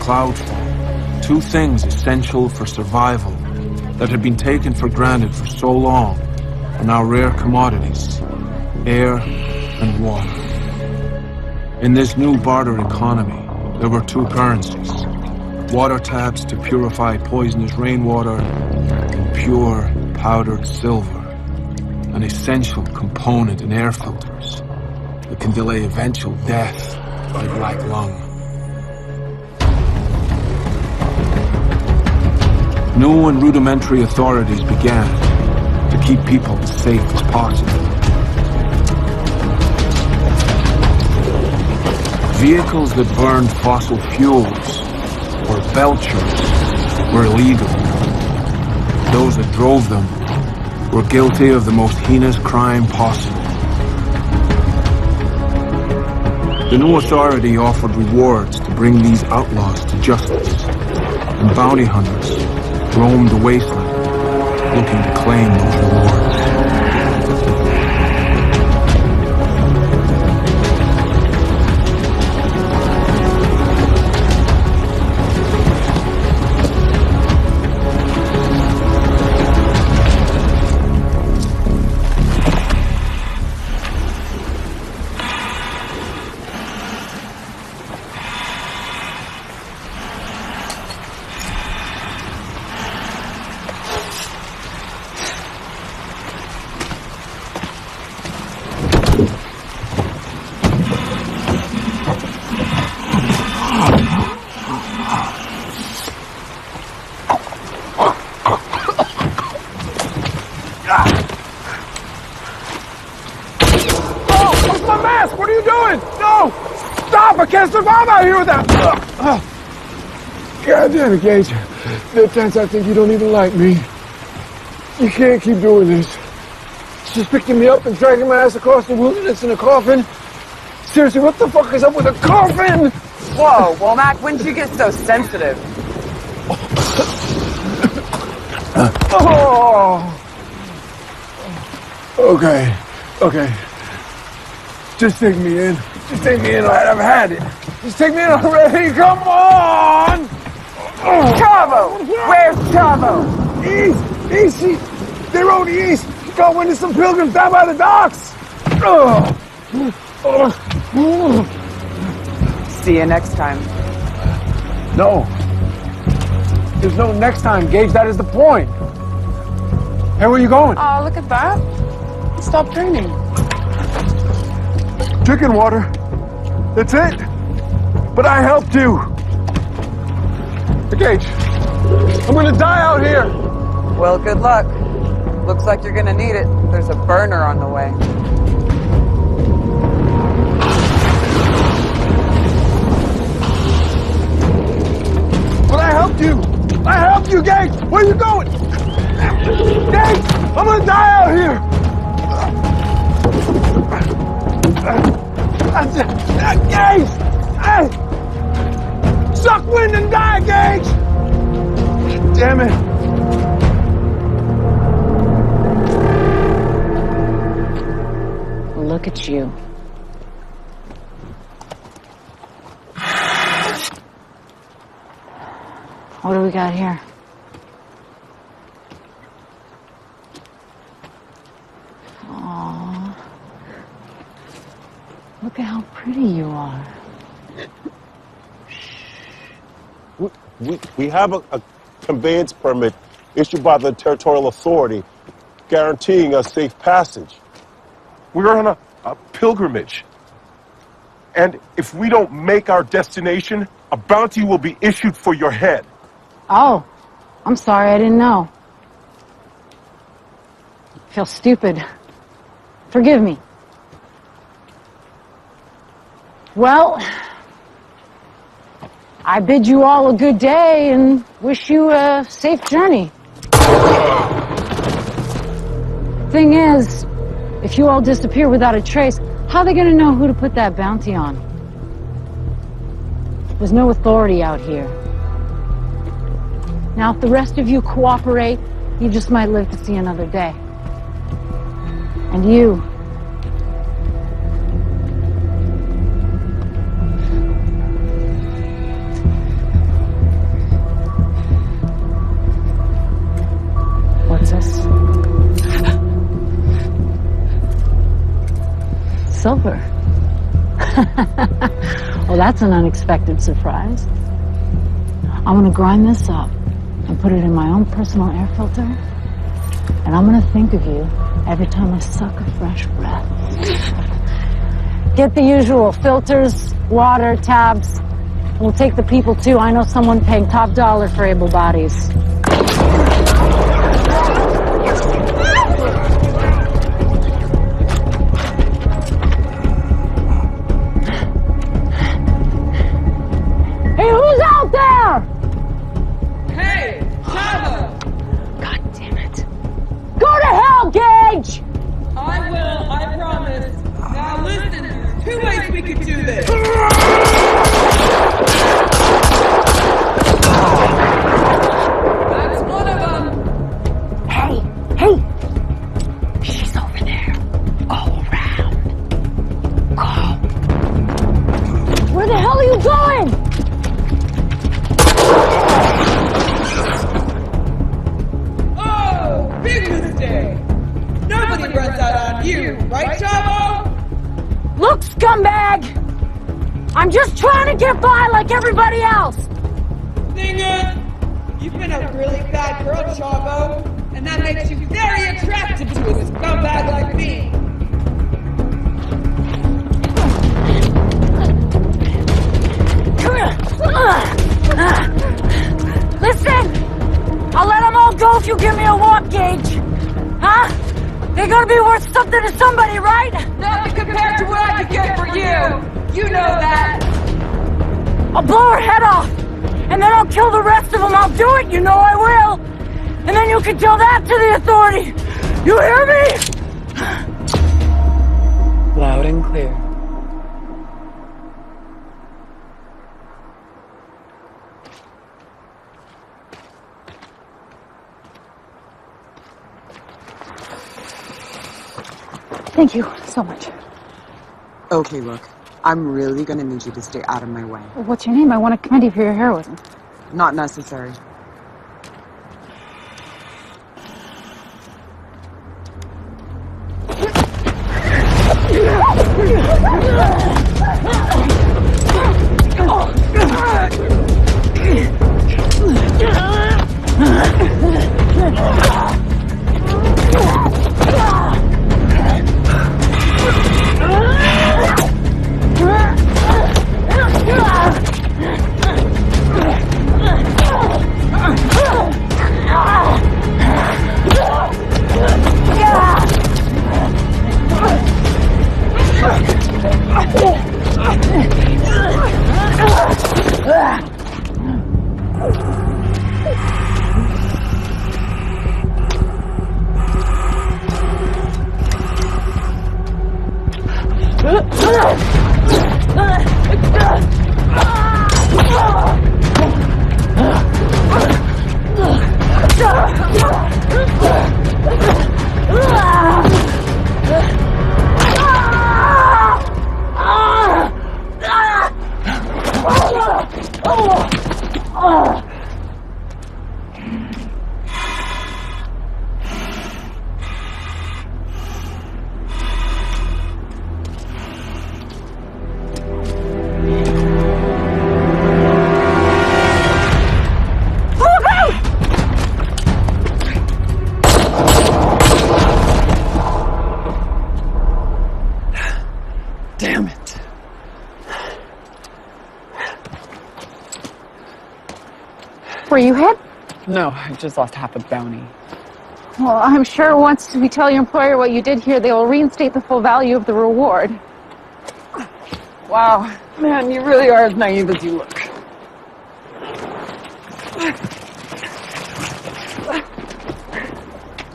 cloud fall, two things essential for survival that had been taken for granted for so long are now rare commodities: air and water. In this new barter economy, there were two currencies: water taps to purify poisonous rainwater, and pure powdered silver, an essential component in air filters that can delay eventual death by black lung. New and rudimentary authorities began to keep people as safe as possible. Vehicles that burned fossil fuels, or belchers, were illegal. Those that drove them were guilty of the most heinous crime possible. The new authority offered rewards to bring these outlaws to justice, and bounty hunters roamed the wasteland looking to claim those rewards. I can't survive out here without... God damn it, Gage. There are times I think you don't even like me. You can't keep doing this. Just picking me up and dragging my ass across the wilderness in a coffin. Seriously, what the fuck is up with a coffin? Whoa, Womack, when did you get so sensitive? Oh. Okay. Just take me in. Just take me in, all right? I've had it. Just take me in already. Come on! Chavo! Where's Chavo? East! They rode east. Got wind of some pilgrims down by the docks. See you next time. No. There's no next time, Gage. That is the point. Hey, where you going? Oh, look at that. Stop training. Chicken water. That's it. But I helped you. Gage, I'm gonna die out here. Well, good luck. Looks like you're gonna need it. There's a burner on the way. But I helped you. I helped you, Gage. Where are you going? Gage, I'm gonna die out here. Gage! Hey! Suck wind and die, Gage! Damn it. Look at you. What do we got here? Aww. Look at how pretty you are. We have a conveyance permit issued by the territorial authority guaranteeing us safe passage. We're on a pilgrimage. And if we don't make our destination, a bounty will be issued for your head. Oh, I'm sorry, I didn't know. I feel stupid. Forgive me. Well, I bid you all a good day and wish you a safe journey. Thing is, if you all disappear without a trace, how are they going to know who to put that bounty on? There's no authority out here. Now, if the rest of you cooperate, you just might live to see another day. And you... silver. Well, that's an unexpected surprise. I'm gonna grind this up and put it in my own personal air filter, and I'm gonna think of you every time I suck a fresh breath. Get the usual filters, water, tabs. We'll take the people too. I know someone paying top dollar for able bodies. Hey, who's out there? Hey, Chavo! God damn it. Go to hell, Gage! I will, I promise. Now listen, there's 2 ways we could do this. That's one of them. Hey! She's over there. All around. Go. Where the hell are you going? Oh, big mistake. Nobody runs out on you, right, Chavo? Look, scumbag! I'm just trying to get by like everybody else! Thing is, you've been a really bad girl, Chavo, and that makes you very attractive to a scumbag like me. Listen! I'll let them all go if you give me a walk, Gage! Huh? They're gonna be worth something to somebody, right? Nothing compared to what I could get for you. You know that. I'll blow her head off! And then I'll kill the rest of them. I'll do it, you know I will! And then you can tell that to the authority! You hear me? Loud and clear. Thank you so much. Okay, look. I'm really gonna need you to stay out of my way. What's your name? I want to commend you for your heroism. Not necessary. Damn it. Were you hit? No, I just lost half a bounty. Well, I'm sure once we tell your employer what you did here, they will reinstate the full value of the reward. Wow, man, you really are as naive as you look.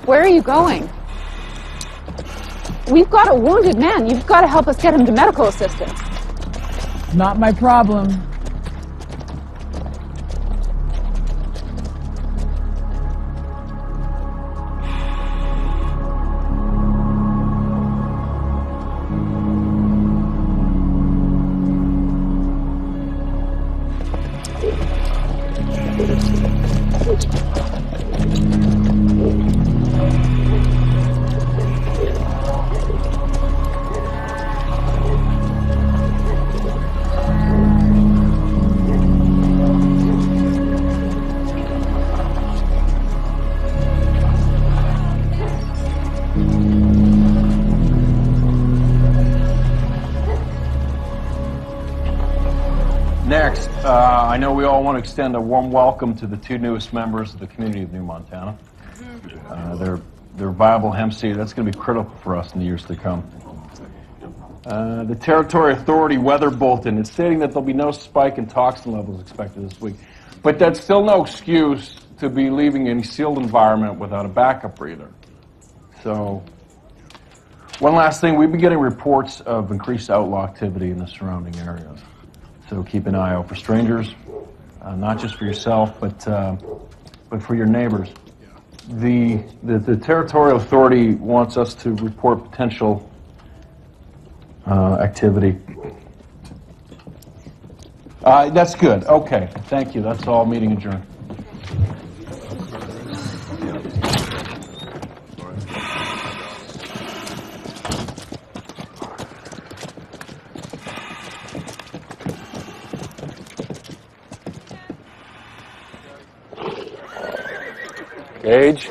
Where are you going? We've got a wounded man. You've got to help us get him to medical assistance. Not my problem. Next, I know we all want to extend a warm welcome to the two newest members of the community of New Montana. They're viable hemp seed. That's going to be critical for us in the years to come. The Territory Authority weather bulletin is stating that there'll be no spike in toxin levels expected this week. But that's still no excuse to be leaving any sealed environment without a backup breather. So, one last thing, we've been getting reports of increased outlaw activity in the surrounding areas. So keep an eye out for strangers, not just for yourself, but for your neighbors. The Territorial Authority wants us to report potential activity. That's good. Okay. Thank you. That's all. Meeting adjourned. Gage?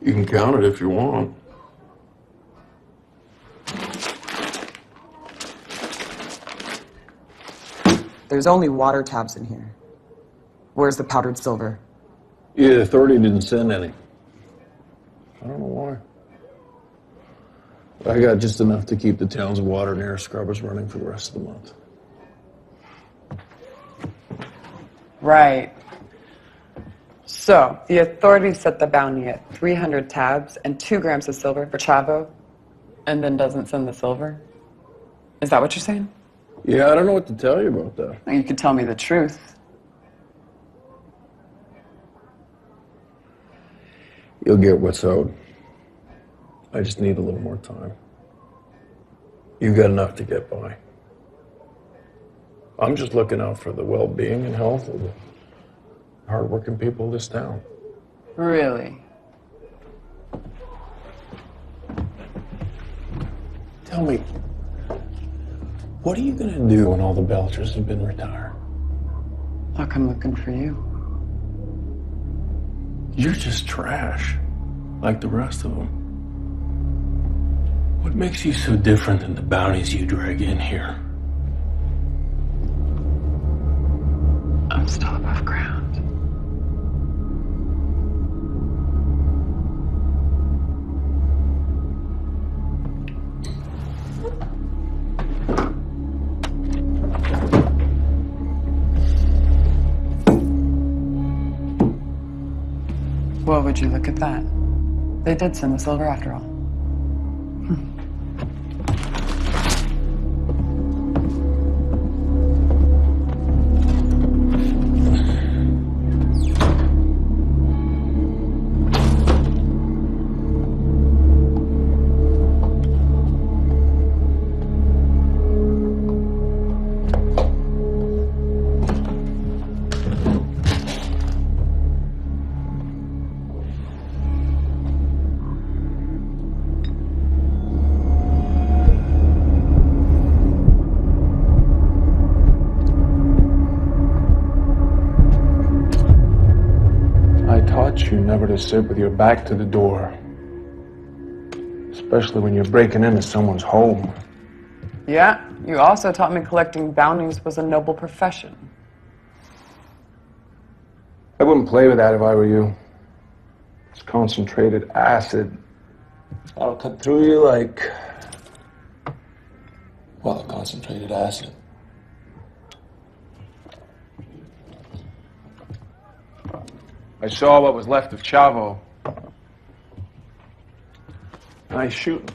You can count it if you want. There's only water tabs in here. Where's the powdered silver? Yeah, the authority didn't send any. I don't know why. I got just enough to keep the town's water and air scrubbers running for the rest of the month. Right. So, the authorities set the bounty at 300 tabs and 2 grams of silver for Chavo, and then doesn't send the silver? Is that what you're saying? Yeah, I don't know what to tell you about that. Well, you could tell me the truth. You'll get what's owed. I just need a little more time. You've got enough to get by. I'm just looking out for the well-being and health of the hard-working people of this town. Really? Tell me, what are you going to do when all the Belchers have been retired? I'll come looking for you. You're just trash, like the rest of them. What makes you so different than the bounties you drag in here? I'm still above ground. Well, would you look at that? They did send the silver after all. You never to sit with your back to the door, especially when you're breaking into someone's home. Yeah, you also taught me collecting bounties was a noble profession. I wouldn't play with that if I were you. It's concentrated acid. I'll cut through you like, well, concentrated acid. I saw what was left of Chavo. Nice shooting.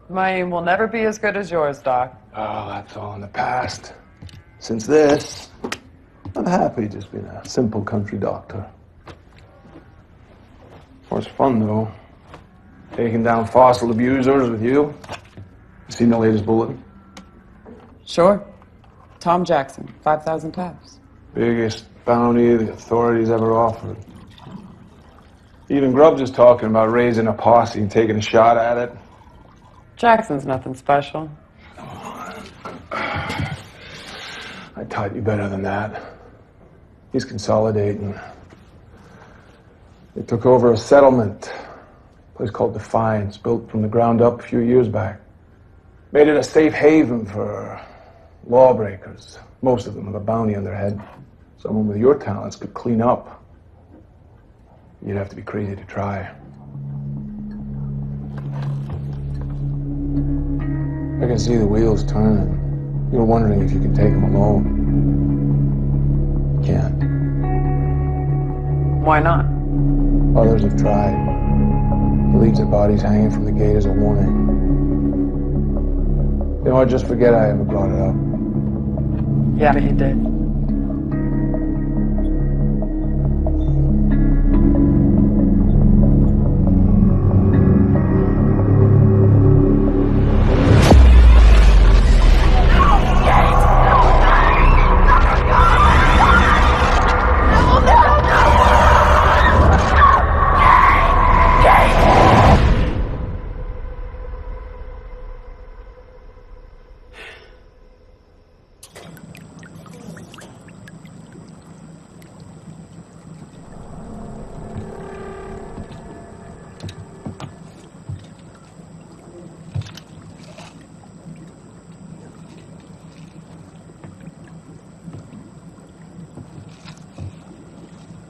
My aim will never be as good as yours, Doc. Oh, that's all in the past. Since this, I'm happy just being a simple country doctor. It was fun, though. Taking down fossil abusers with you. You seen the latest bulletin? Sure. Tom Jackson, 5,000 tabs. Biggest bounty the authorities ever offered. Even Grubbs is talking about raising a posse and taking a shot at it. Jackson's nothing special. I taught you better than that. He's consolidating. They took over a settlement, a place called Defiance, built from the ground up a few years back. Made it a safe haven for lawbreakers. Most of them have a bounty on their head. Someone with your talents could clean up. You'd have to be crazy to try. I can see the wheels turning. You're wondering if you can take them alone. You can't. Why not? Others have tried. He leaves their bodies hanging from the gate as a warning. You know what, just forget I ever brought it up. Yeah, but he did.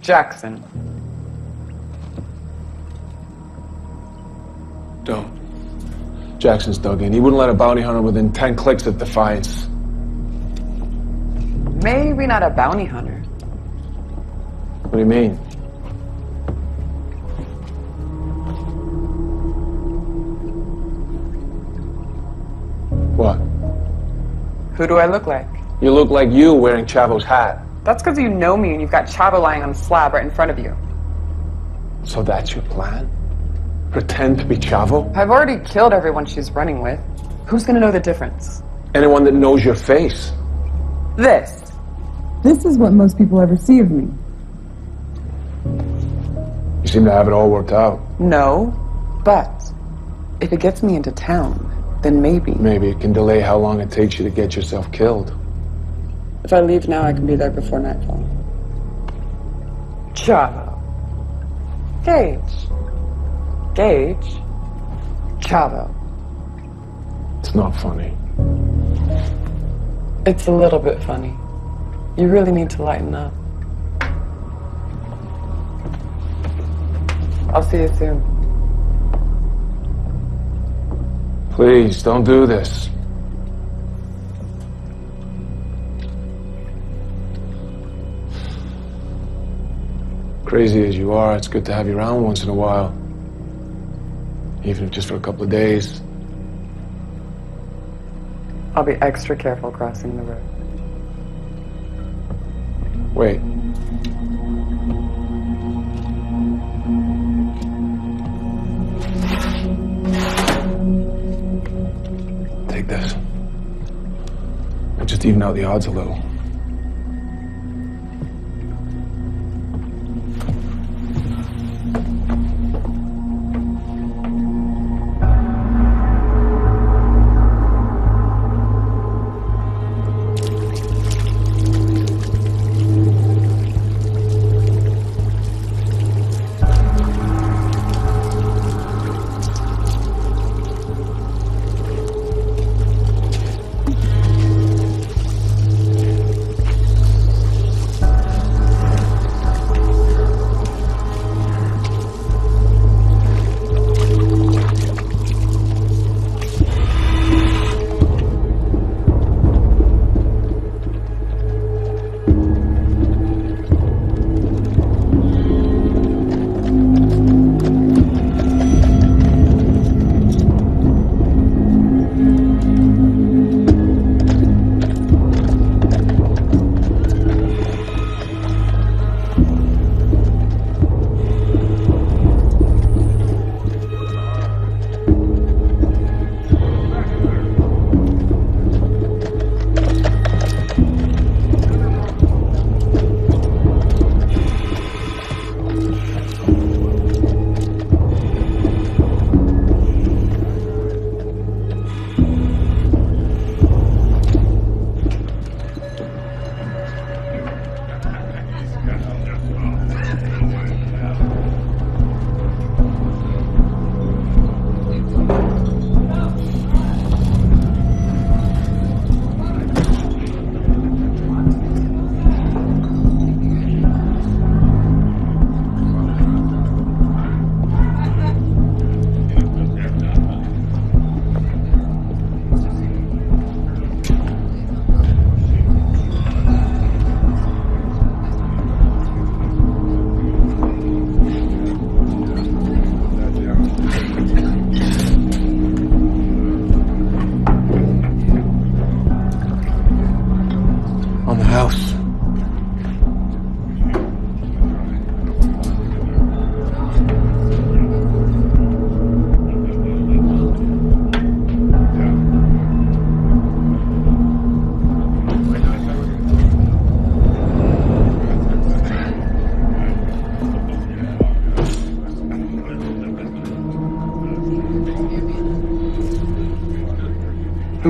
Jackson. Don't. Jackson's dug in. He wouldn't let a bounty hunter within 10 clicks of Defiance. Maybe not a bounty hunter. What do you mean? What? Who do I look like? You look like you wearing Chavo's hat. That's because you know me and you've got Chavo lying on a slab right in front of you. So that's your plan? Pretend to be Chavo? I've already killed everyone she's running with. Who's gonna know the difference? Anyone that knows your face. This. This is what most people ever see of me. You seem to have it all worked out. No, but if it gets me into town, then maybe. Maybe it can delay how long it takes you to get yourself killed. If I leave now, I can be there before nightfall. Chavo. Gage. Gage. Chavo. It's not funny. It's a little bit funny. You really need to lighten up. I'll see you soon. Please, don't do this. Crazy as you are, it's good to have you around once in a while. Even if just for a couple of days. I'll be extra careful crossing the road. Wait. Take this. I'll just even out the odds a little.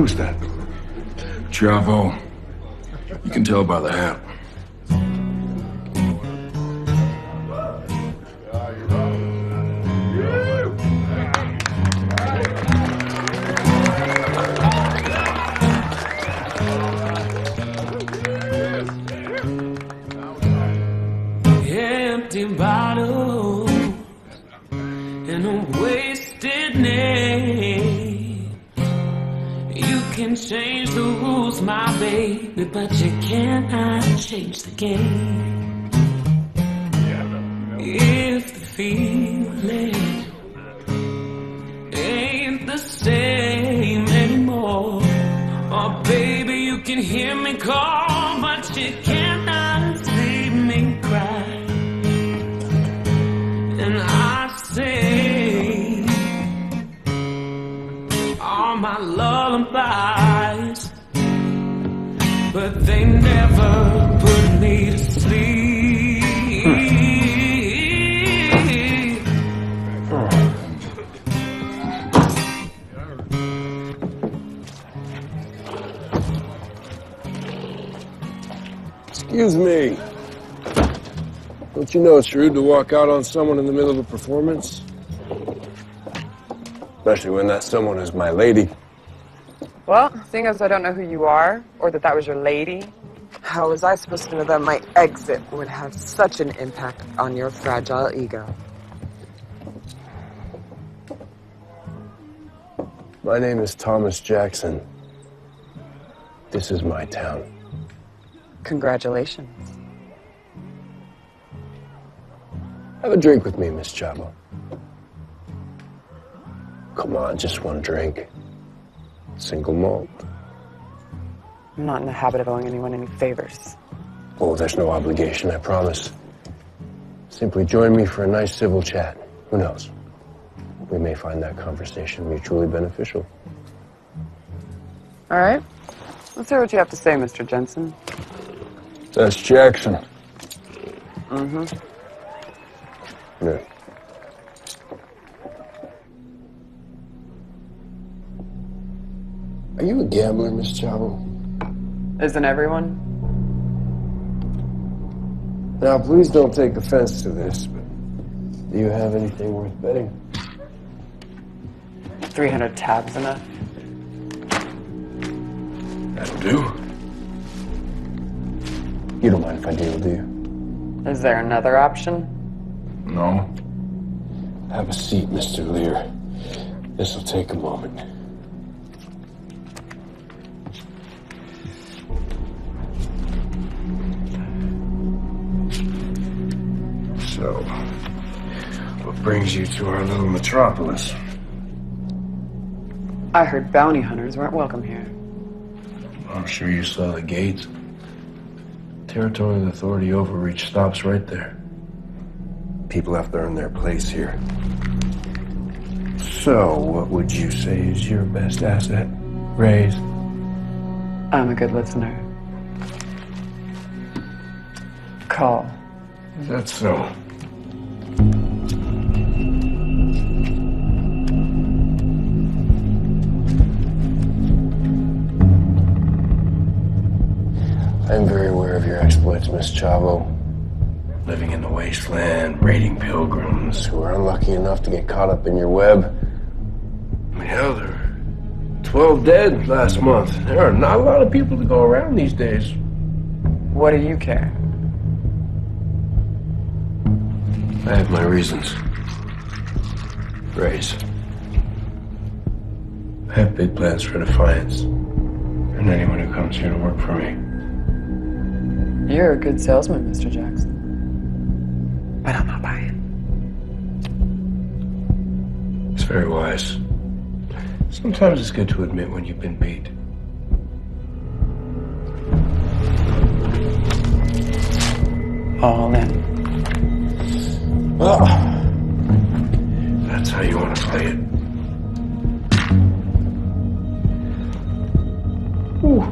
Who's that? Chavo. You can tell by the hat. Empty bottle and a wasted name. You can change the rules, my baby, but you cannot change the game. If the feeling ain't the same anymore, oh baby, you can hear me call, but you cannot see me cry. And I sing all my lullabies, but they never put me to sleep. Excuse me. Don't you know it's rude to walk out on someone in the middle of a performance? Especially when that someone is my lady. Well, seeing as I don't know who you are, or that was your lady, how was I supposed to know that my exit would have such an impact on your fragile ego? My name is Thomas Jackson. This is my town. Congratulations. Have a drink with me, Miss Chavo. Come on, just one drink. Single malt. I'm not in the habit of owing anyone any favors. Oh, there's no obligation, I promise. Simply join me for a nice civil chat. Who knows? We may find that conversation mutually beneficial. All right. Let's hear what you have to say, Mr. Jensen. That's Jackson. Mm-hmm. Yeah. Are you a gambler, Miss Chavo? Isn't everyone? Now, please don't take offense to this, but do you have anything worth betting? 300 tabs enough? That'll do. You don't mind if I deal, do you? Is there another option? No. Have a seat, Mr. Lear. This'll take a moment. So, what brings you to our little metropolis? I heard bounty hunters weren't welcome here. I'm sure you saw the gates. Territorial authority overreach stops right there. People have to earn their place here. So, what would you say is your best asset? Raise? I'm a good listener. Call. Is that so? I'm very aware of your exploits, Miss Chavo. Living in the wasteland, raiding pilgrims who are unlucky enough to get caught up in your web. I mean, hell, there were 12 dead last month. There are not a lot of people to go around these days. What do you care? I have my reasons. Raise. I have big plans for Defiance. And anyone who comes here to work for me. You're a good salesman, Mr. Jackson. But I'm not buying. It's very wise. Sometimes it's good to admit when you've been beat. All in. Well, that's how you want to play it. Ooh.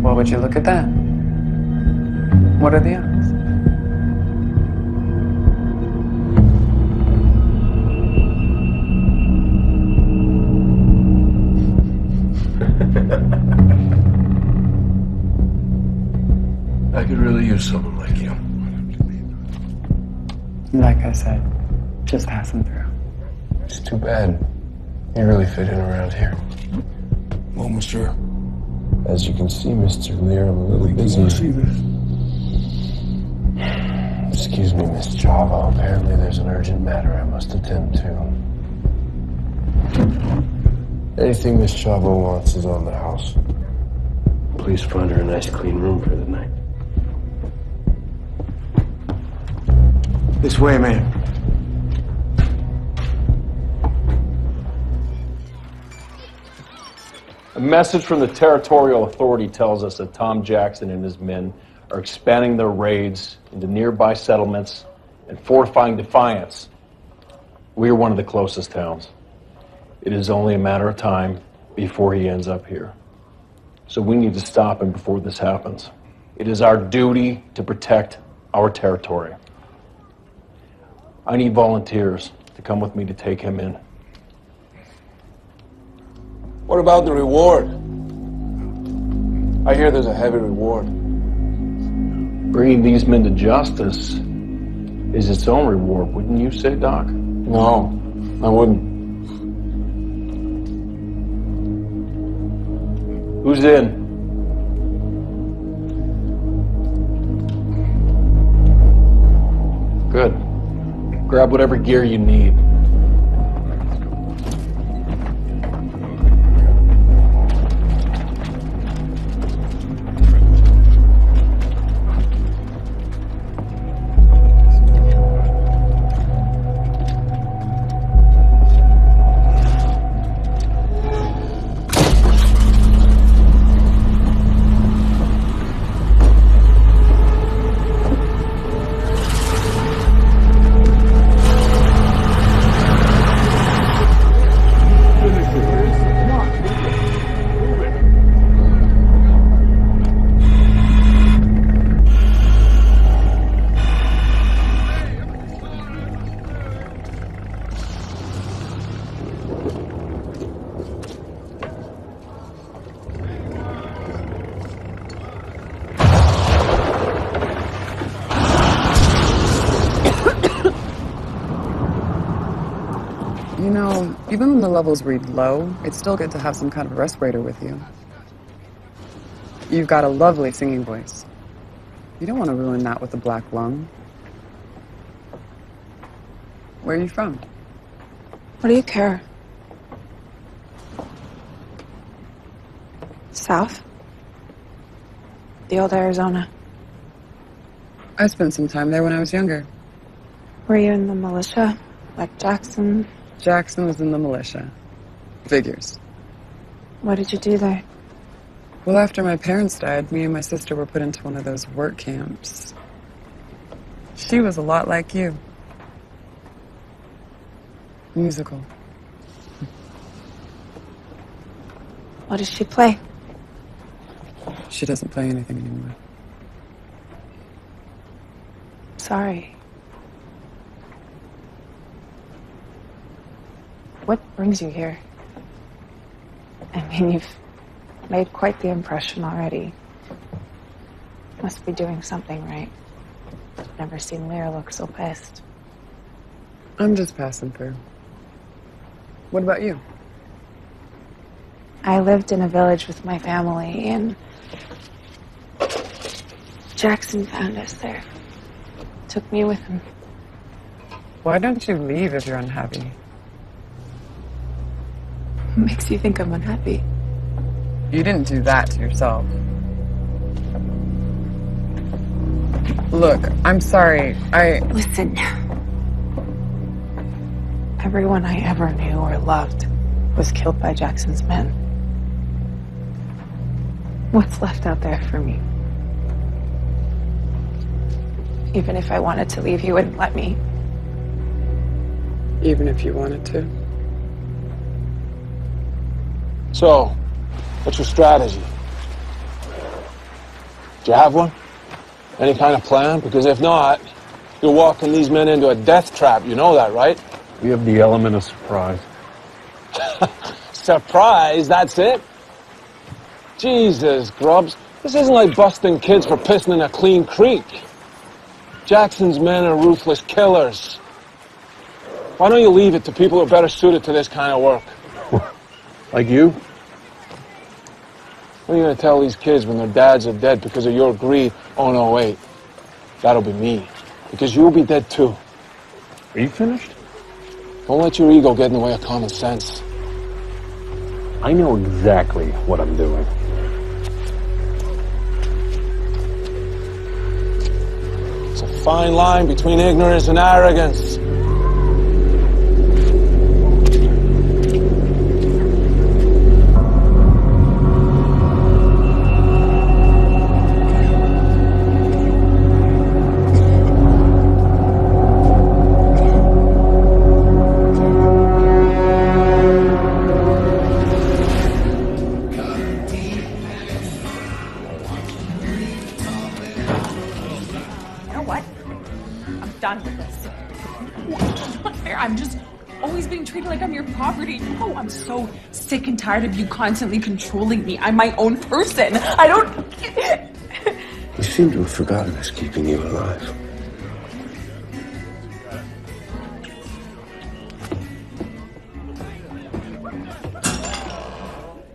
Well, would you look at that? What are the odds? could really use someone like you. Like I said, just passing through. It's too bad. You really fit in around here. Well, monsieur. As you can see, Mr. Lear, I'm a little busy. Excuse me, Miss Chavo. Apparently there's an urgent matter I must attend to. Anything Miss Chavo wants is on the house. Please find her a nice clean room for the night. This way, man. A message from the Territorial Authority tells us that Tom Jackson and his men are expanding their raids into nearby settlements and fortifying Defiance. We are one of the closest towns. It is only a matter of time before he ends up here. So we need to stop him before this happens. It is our duty to protect our territory. I need volunteers to come with me to take him in. What about the reward? I hear there's a heavy reward. Bringing these men to justice is its own reward, wouldn't you say, Doc? No, I wouldn't. Who's in? Good. Grab whatever gear you need. You know, even when the levels read low, it's still good to have some kind of a respirator with you. You've got a lovely singing voice. You don't want to ruin that with a black lung. Where are you from? What do you care? South? The old Arizona. I spent some time there when I was younger. Were you in the militia? Like Jackson? Jackson was in the militia. Figures. What did you do there? Well, after my parents died, me and my sister were put into one of those work camps. She was a lot like you. Musical. What does she play? She doesn't play anything anymore. Sorry. What brings you here? I mean, you've made quite the impression already. Must be doing something right. Never seen Lear look so pissed. I'm just passing through. What about you? I lived in a village with my family, and Jackson found us there. Took me with him. Why don't you leave if you're unhappy? What makes you think I'm unhappy? You didn't do that to yourself. Look, I'm sorry. Listen. Everyone I ever knew or loved was killed by Jackson's men. What's left out there for me? Even if I wanted to leave, you wouldn't let me. Even if you wanted to. So, what's your strategy? Do you have one? Any kind of plan? Because if not, you're walking these men into a death trap. You know that, right? We have the element of surprise. Surprise, that's it? Jesus, Grubbs. This isn't like busting kids for pissing in a clean creek. Jackson's men are ruthless killers. Why don't you leave it to people who are better suited to this kind of work? Like you? What are you going to tell these kids when their dads are dead because of your greed? Oh, no, wait. That'll be me. Because you'll be dead, too. Are you finished? Don't let your ego get in the way of common sense. I know exactly what I'm doing. It's a fine line between ignorance and arrogance. Done with this. I'm just always being treated like I'm your property. Oh, I'm so sick and tired of you constantly controlling me. I'm my own person. I don't... You seem to have forgotten what's keeping you alive.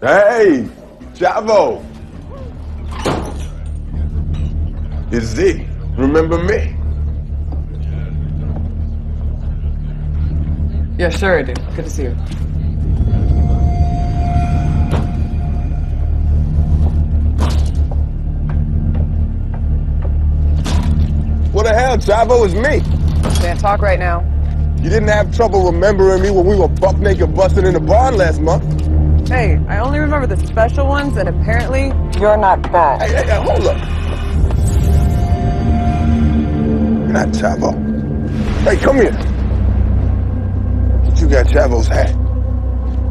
Hey, Chavo. It's Z. Remember me? Yeah, sure I do. Good to see you. What the hell, Chavo? It's me. Can't talk right now. You didn't have trouble remembering me when we were buck naked busting in the barn last month. Hey, I only remember the special ones, and apparently you're not bad. Hey, hold up. You're not Chavo. Hey, come here. You got Chavo's hat.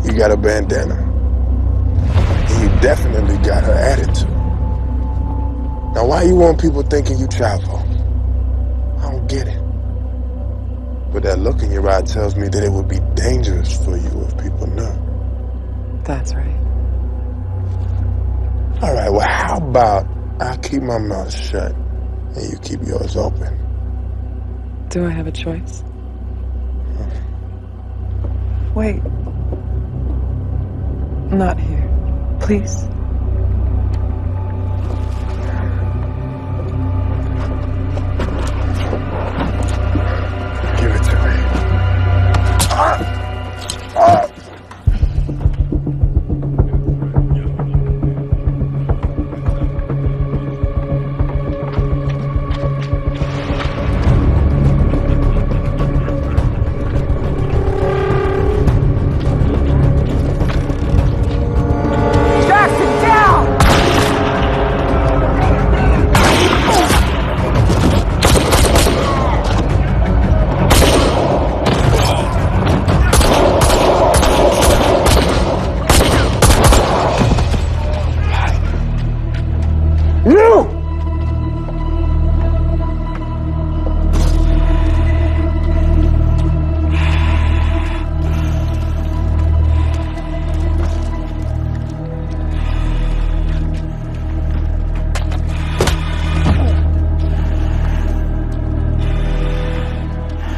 You got a bandana. And you definitely got her attitude. Now, why you want people thinking you Chavo? I don't get it. But that look in your eye tells me that it would be dangerous for you if people knew. That's right. All right, well, how about I keep my mouth shut and you keep yours open? Do I have a choice? Wait. Not here. Please. Give it to me.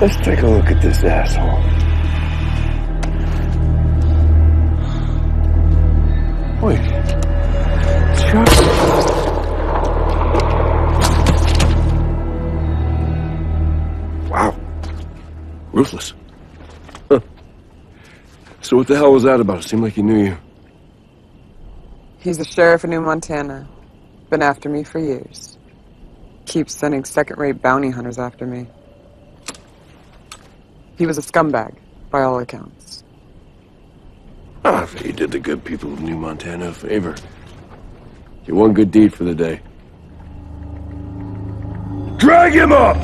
Let's take a look at this asshole. Wait. Wow. Ruthless. Huh. So what the hell was that about? It seemed like he knew you. He's the sheriff of New Montana. Been after me for years. Keeps sending second-rate bounty hunters after me. He was a scumbag, by all accounts. Ah, he did the good people of New Montana a favor. You one good deed for the day. Drag him up!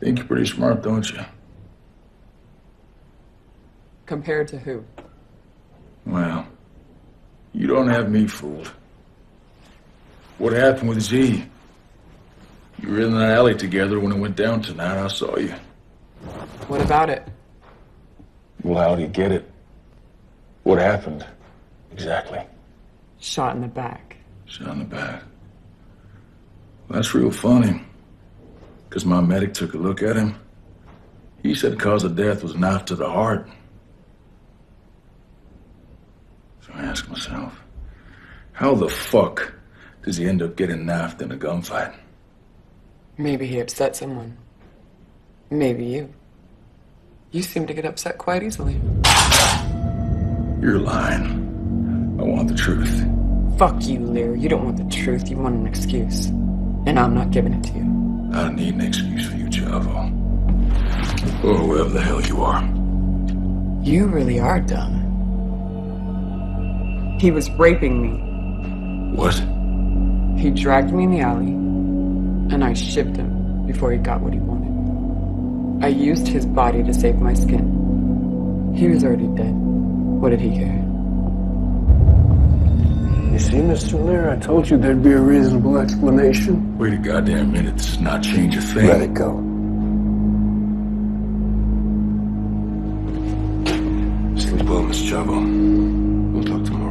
Think you're pretty smart, don't you? Compared to who? Well, you don't have me fooled. What happened with Z? You were in that alley together when it went down tonight. I saw you. What about it? Well, how do you get it? What happened? Exactly. Shot in the back. Shot in the back. Well, that's real funny. Because my medic took a look at him. He said cause of death was knife to the heart. So I ask myself, how the fuck does he end up getting knifed in a gunfight? Maybe he upset someone. Maybe you. You seem to get upset quite easily. You're lying. I want the truth. Fuck you, Lear. You don't want the truth. You want an excuse. And I'm not giving it to you. I don't need an excuse for you, Chavo. Or whoever the hell you are. You really are dumb. He was raping me. What? He dragged me in the alley, and I shivved him before he got what he wanted. I used his body to save my skin. He was already dead. What did he care? You see, Mr. Lear, I told you there'd be a reasonable explanation. Wait a goddamn minute. This does not change a thing. Let it go. Sleep well, Miss Chavo. We'll talk tomorrow.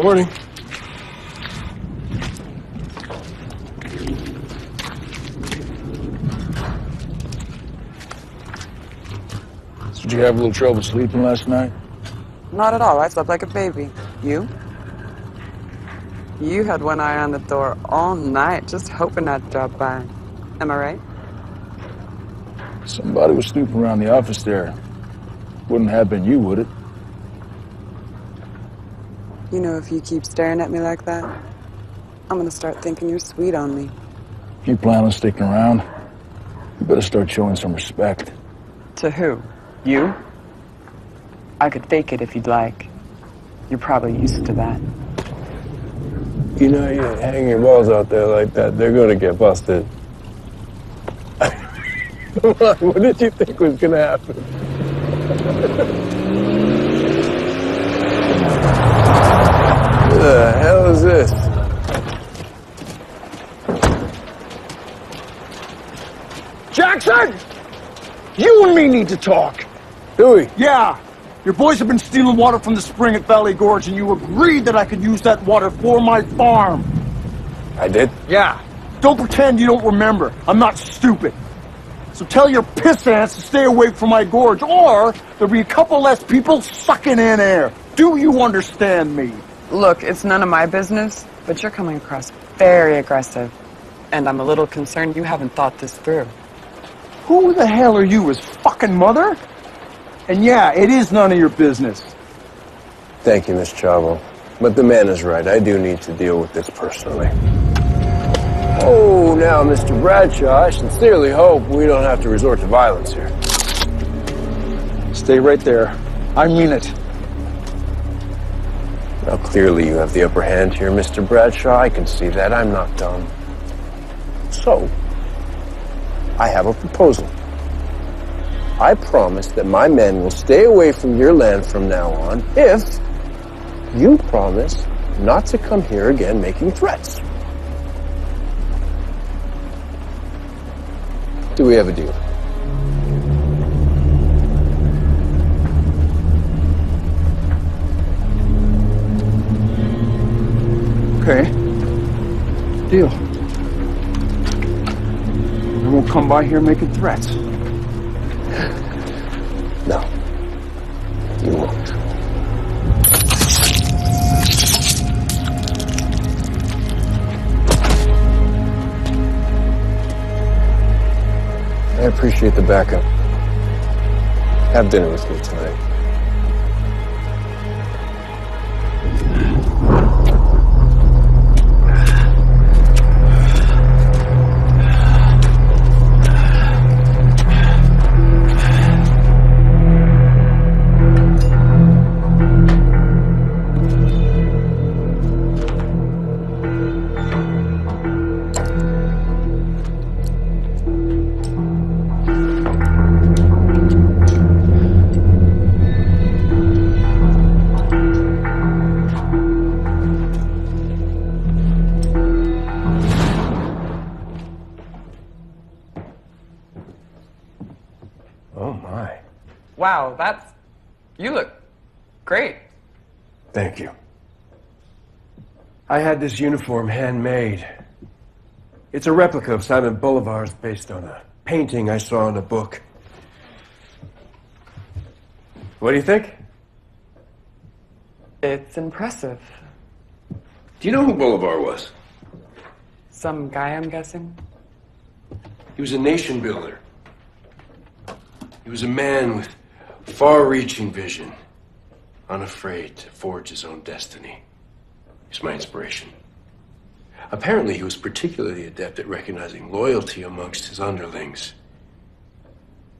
Morning. Did you have a little trouble sleeping last night? Not at all. I slept like a baby. You? You had one eye on the door all night, just hoping I'd drop by. Am I right? Somebody was snooping around the office there. Wouldn't have been you, would it? You know, if you keep staring at me like that, I'm gonna start thinking you're sweet on me. If you plan on sticking around, you better start showing some respect. To who? You? I could fake it if you'd like. You're probably used to that. You know, you hang your balls out there like that, they're gonna get busted. Come on, what did you think was gonna happen? What the hell is this? Jackson! You and me need to talk. Dewey. Yeah. Your boys have been stealing water from the spring at Valley Gorge, and you agreed that I could use that water for my farm. I did? Yeah. Don't pretend you don't remember. I'm not stupid. So tell your piss ants to stay away from my gorge, or there'll be a couple less people sucking in air. Do you understand me? Look, it's none of my business, but you're coming across very aggressive. And I'm a little concerned you haven't thought this through. Who the hell are you, his fucking mother? And yeah, it is none of your business. Thank you, Miss Chavo. But the man is right. I do need to deal with this personally. Oh, now, Mr. Bradshaw, I sincerely hope we don't have to resort to violence here. Stay right there. I mean it. Now, clearly you have the upper hand here, Mr. Bradshaw. I can see that. I'm not dumb. So, I have a proposal. I promise that my men will stay away from your land from now on if you promise not to come here again making threats. Do we have a deal? Okay. Deal. I won't come by here making threats. No. You won't. appreciate the backup. Have dinner with me tonight. Oh, my. Wow, you look great. Thank you. I had this uniform handmade. It's a replica of Simon Bolivar's based on a painting I saw in a book. What do you think? It's impressive. Do you know who Bolivar was? Some guy, I'm guessing? He was a nation builder. He was a man with far-reaching vision, unafraid to forge his own destiny. He's my inspiration. Apparently, he was particularly adept at recognizing loyalty amongst his underlings.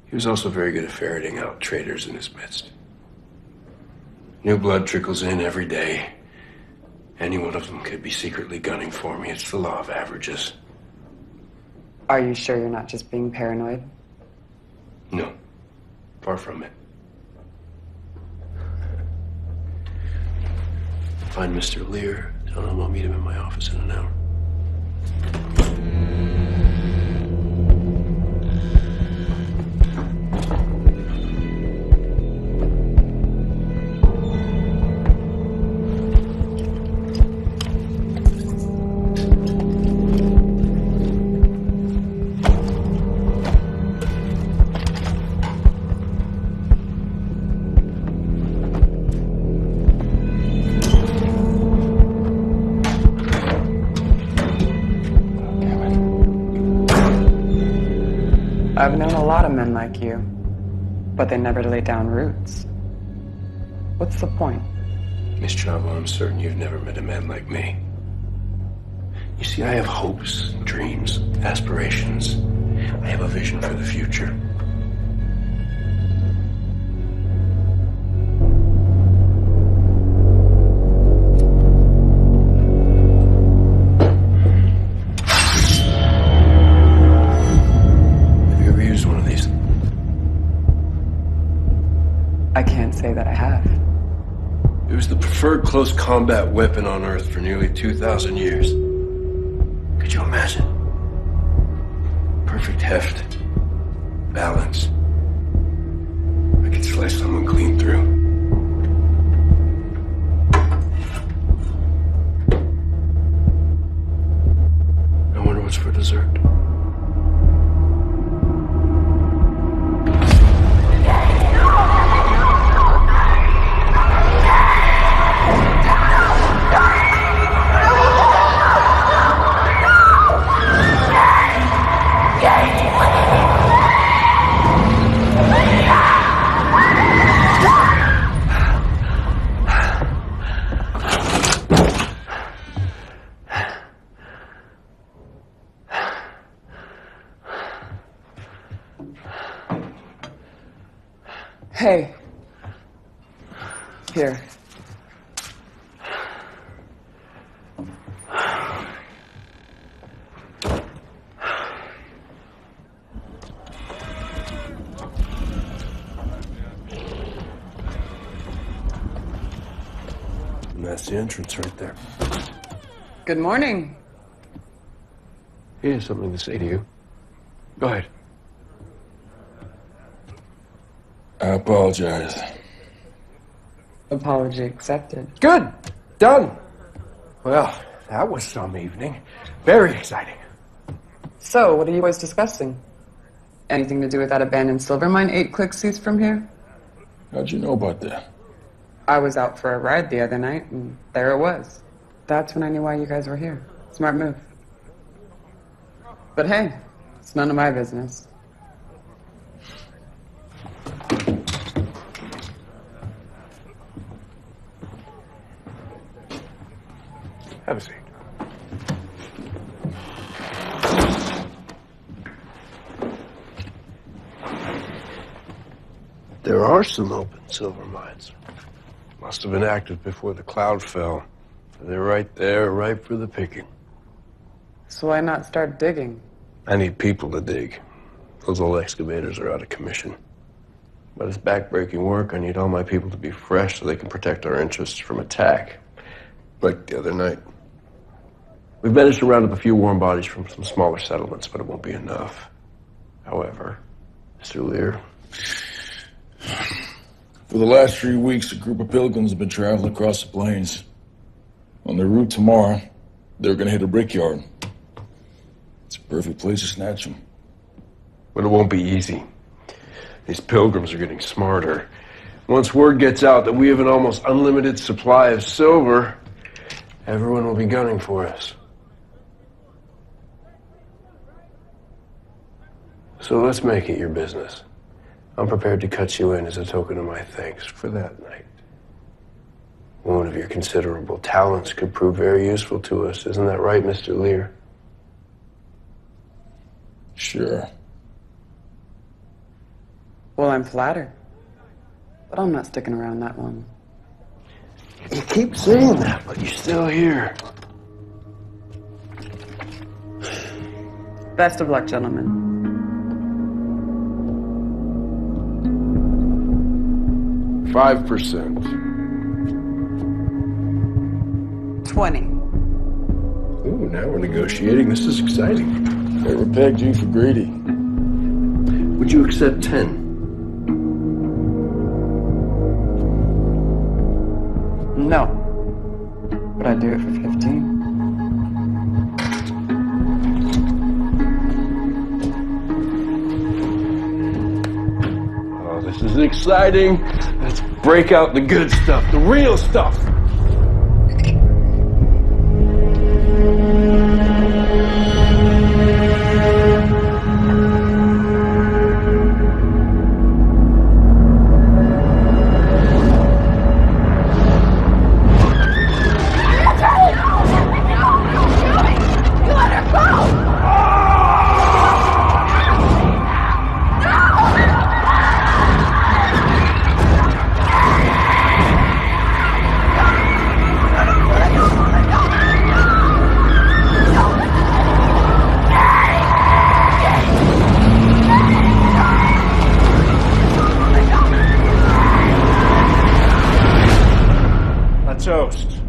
He was also very good at ferreting out traitors in his midst. New blood trickles in every day. Any one of them could be secretly gunning for me. It's the law of averages. Are you sure you're not just being paranoid? No. Far from it. Find Mr. Lear. Tell him I'll meet him in my office in an hour. I've known a lot of men like you, but they never lay down roots. What's the point? Miss Chavo, I'm certain you've never met a man like me. You see, I have hopes, dreams, aspirations. I have a vision for the future. I can't say that I have. It was the preferred close combat weapon on Earth for nearly 2,000 years. Could you imagine? Perfect heft, balance. I could slice someone clean through. I wonder what's for dessert. Hey. Here. And that's the entrance right there. Good morning. He has something to say to you. Go ahead. I apologize. Apology accepted. Good. Done. Well, that was some evening. Very exciting. So, what are you guys discussing? Anything to do with that abandoned silver mine 8 clicks east from here? How'd you know about that? I was out for a ride the other night, and there it was. That's when I knew why you guys were here. Smart move. But hey, it's none of my business. There are some open silver mines. Must have been active before the cloud fell. They're right there, ripe for the picking. So why not start digging? I need people to dig. Those old excavators are out of commission. But it's backbreaking work. I need all my people to be fresh so they can protect our interests from attack. Like the other night. We've managed to round up a few warm bodies from some smaller settlements, but it won't be enough. However, Mr. Lear... For the last 3 weeks, a group of pilgrims have been traveling across the plains. On their route tomorrow, they're gonna hit a brickyard. It's a perfect place to snatch them. But it won't be easy. These pilgrims are getting smarter. Once word gets out that we have an almost unlimited supply of silver, everyone will be gunning for us. So let's make it your business. I'm prepared to cut you in as a token of my thanks for that night. One of your considerable talents could prove very useful to us. Isn't that right, Mr. Lear? Sure. Well, I'm flattered. But I'm not sticking around that long. You keep saying that, but you're still here. Best of luck, gentlemen. 5%. 20. Ooh, now we're negotiating. This is exciting. Never pegged you for greedy. Would you accept 10? No. But I'd do it for 15. Oh, this is exciting. Let's break out the good stuff, the real stuff. Toast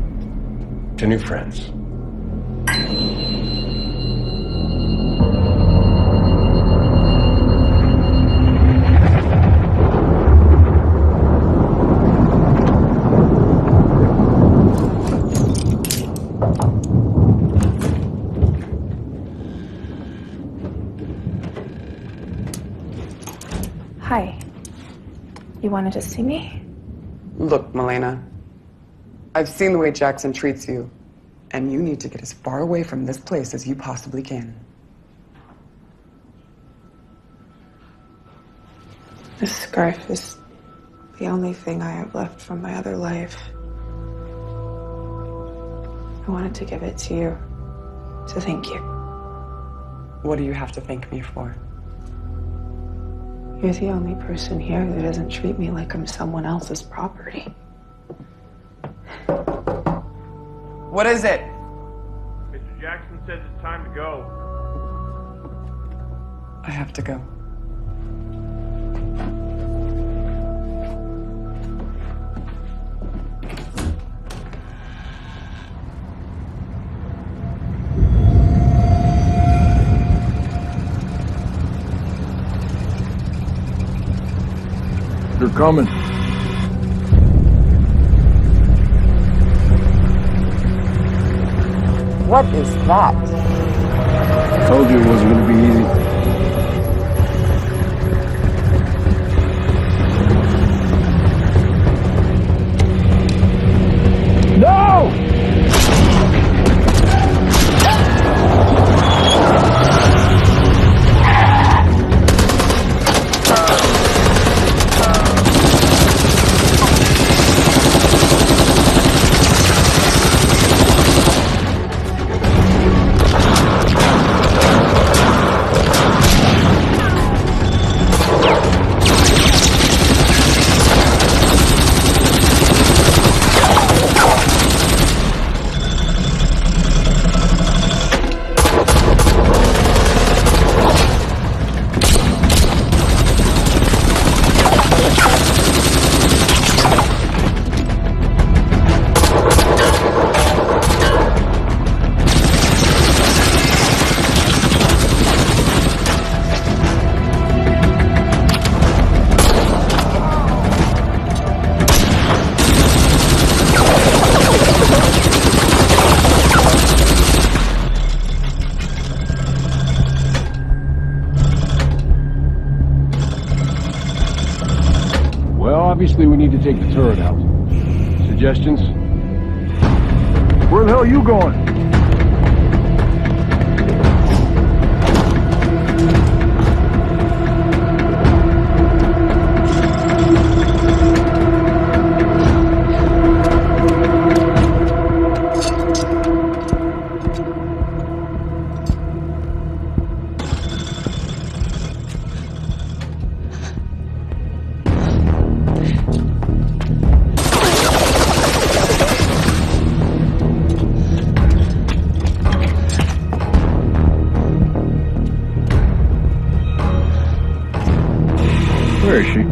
to new friends. Hi. You wanted to see me? Look, Milena. I've seen the way Jackson treats you, and you need to get as far away from this place as you possibly can. This scarf is the only thing I have left from my other life. I wanted to give it to you, to thank you. What do you have to thank me for? You're the only person here that doesn't treat me like I'm someone else's property. What is it? Mr. Jackson says it's time to go. I have to go. They're coming. What is that? I told you it wasn't going to be easy. No! obviously we need to take the turret out. Suggestions? Where the hell are you going? Where is she?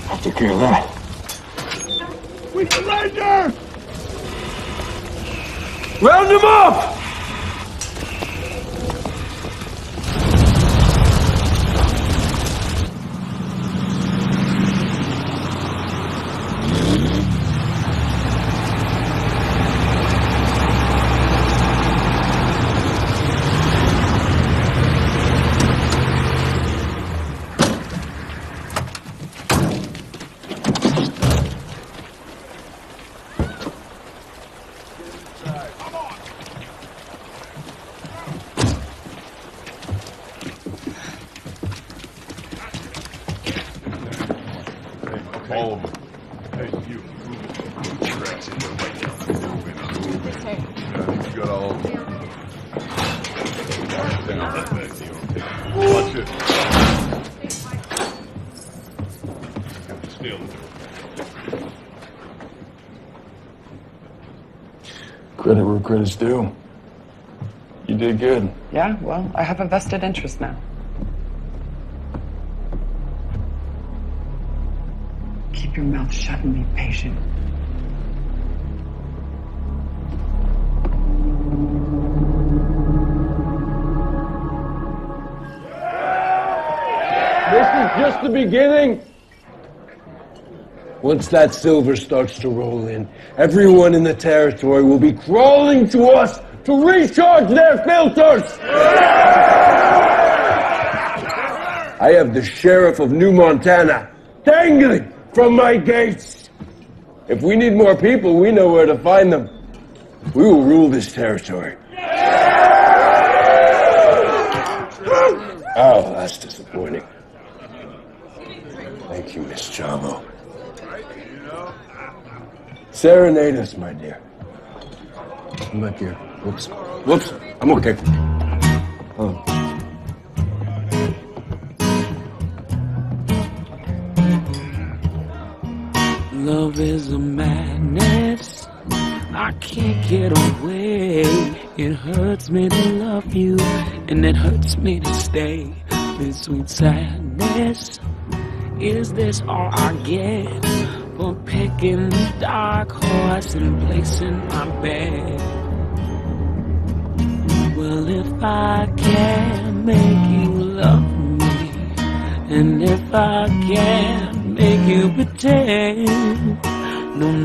I took care of that. We surrender! Round him up! All of them. Hey, you. Tracks in the right. Hey. You got all of them. Watch it. Stay on the door. Credit where credit's due. You did good. Yeah, well, I have a vested interest now. Keep your mouth shut and be patient. This is just the beginning. Once that silver starts to roll in, everyone in the territory will be crawling to us to recharge their filters! I have the sheriff of New Montana dangling from my gates. If we need more people, we know where to find them. We will rule this territory. Oh, that's disappointing. Thank you, Miss Chavo. Serenade us, my dear. I'm back here. Whoops. Whoops. I'm okay. Oh. Love is a madness. I can't get away. It hurts me to love you, and it hurts me to stay. This sweet sadness. Is this all I get for picking the dark horse and placing my bed? Well, if I can make you love me, and if I can make you pretend,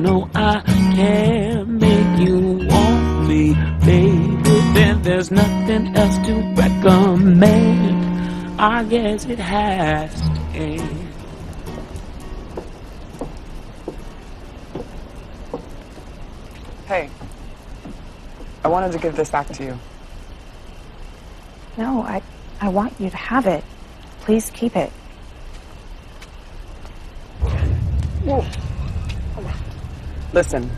no, I can't make you want me, baby, then there's nothing else to recommend. I guess it has to end. Hey, I wanted to give this back to you. No, I want you to have it. Please keep it. Whoa. Listen,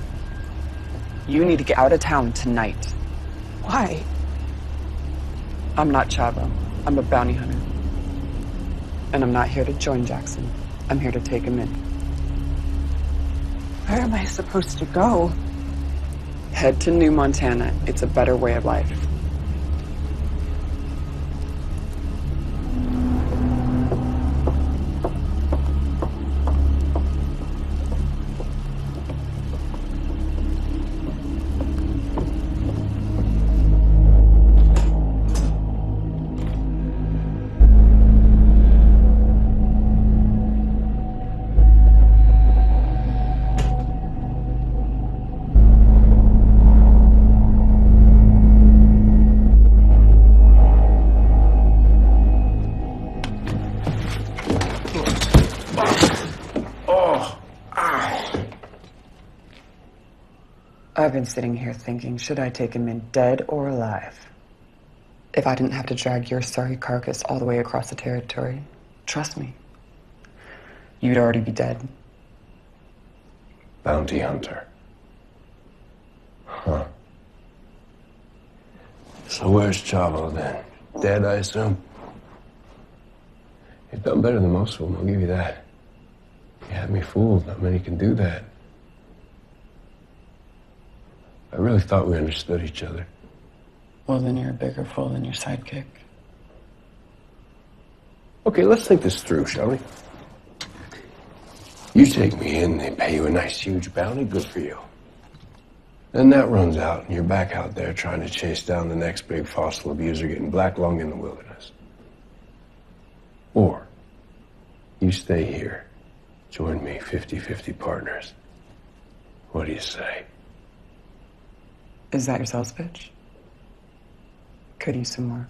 you need to get out of town tonight. Why? I'm not Chavo. I'm a bounty hunter. And I'm not here to join Jackson. I'm here to take him in. Where am I supposed to go? Head to New Montana. It's a better way of life. I've been sitting here thinking, should I take him in dead or alive? If I didn't have to drag your sorry carcass all the way across the territory, trust me, you'd already be dead. Bounty hunter. Huh. So where's Chavo then? Dead, I assume? You've done better than most of them, I'll give you that. You had me fooled. Not many can do that. I really thought we understood each other. Well, then you're a bigger fool than your sidekick. Okay, let's think this through, shall we? You take me in, they pay you a nice huge bounty, good for you. Then that runs out, and you're back out there trying to chase down the next big fossil abuser getting black lung in the wilderness. Or you stay here, join me, 50-50 partners. What do you say? Is that your sales pitch? Could use some work.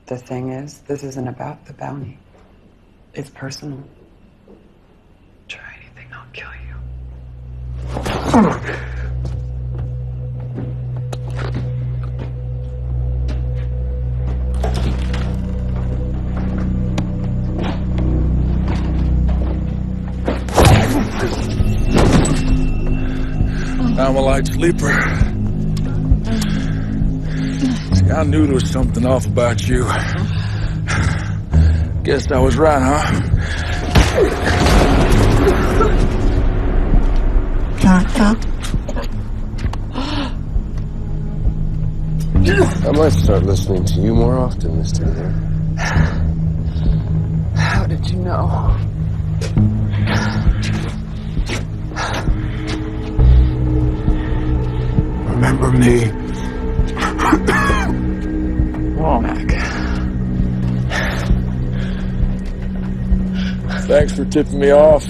The thing is, this isn't about the bounty. It's personal. Try anything, I'll kill you. I'm a light sleeper. See, I knew there was something off about you. Guess I was right, huh? I might start listening to you more often, Mr. Lear. How did you know? Remember me? Mac. Thanks for tipping me off.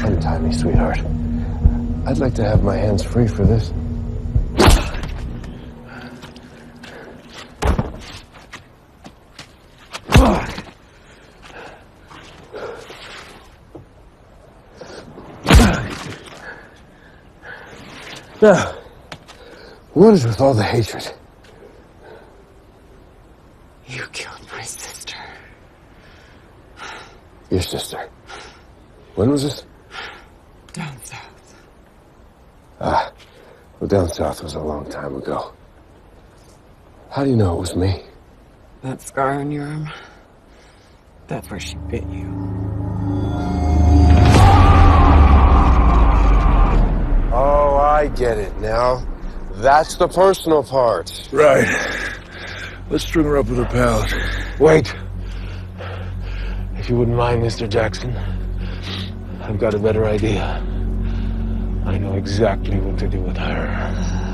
Untie me, sweetheart. I'd like to have my hands free for this. Now, what is with all the hatred? You killed my sister. Your sister? When was this? Down south. Ah, well, down south was a long time ago. How do you know it was me? That scar on your arm, that's where she bit you. Oh, I get it now. That's the personal part. Right. Let's string her up with her pals. Wait. If you wouldn't mind, Mr. Jackson, I've got a better idea. I know exactly what to do with her.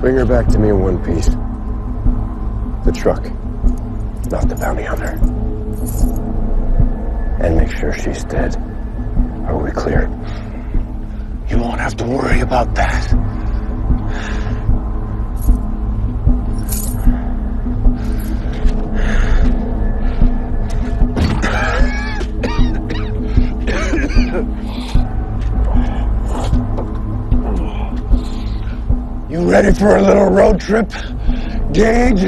Bring her back to me in one piece. the truck, not the bounty hunter. And make sure she's dead. Are we clear? You won't have to worry about that. You ready for a little road trip, Gage?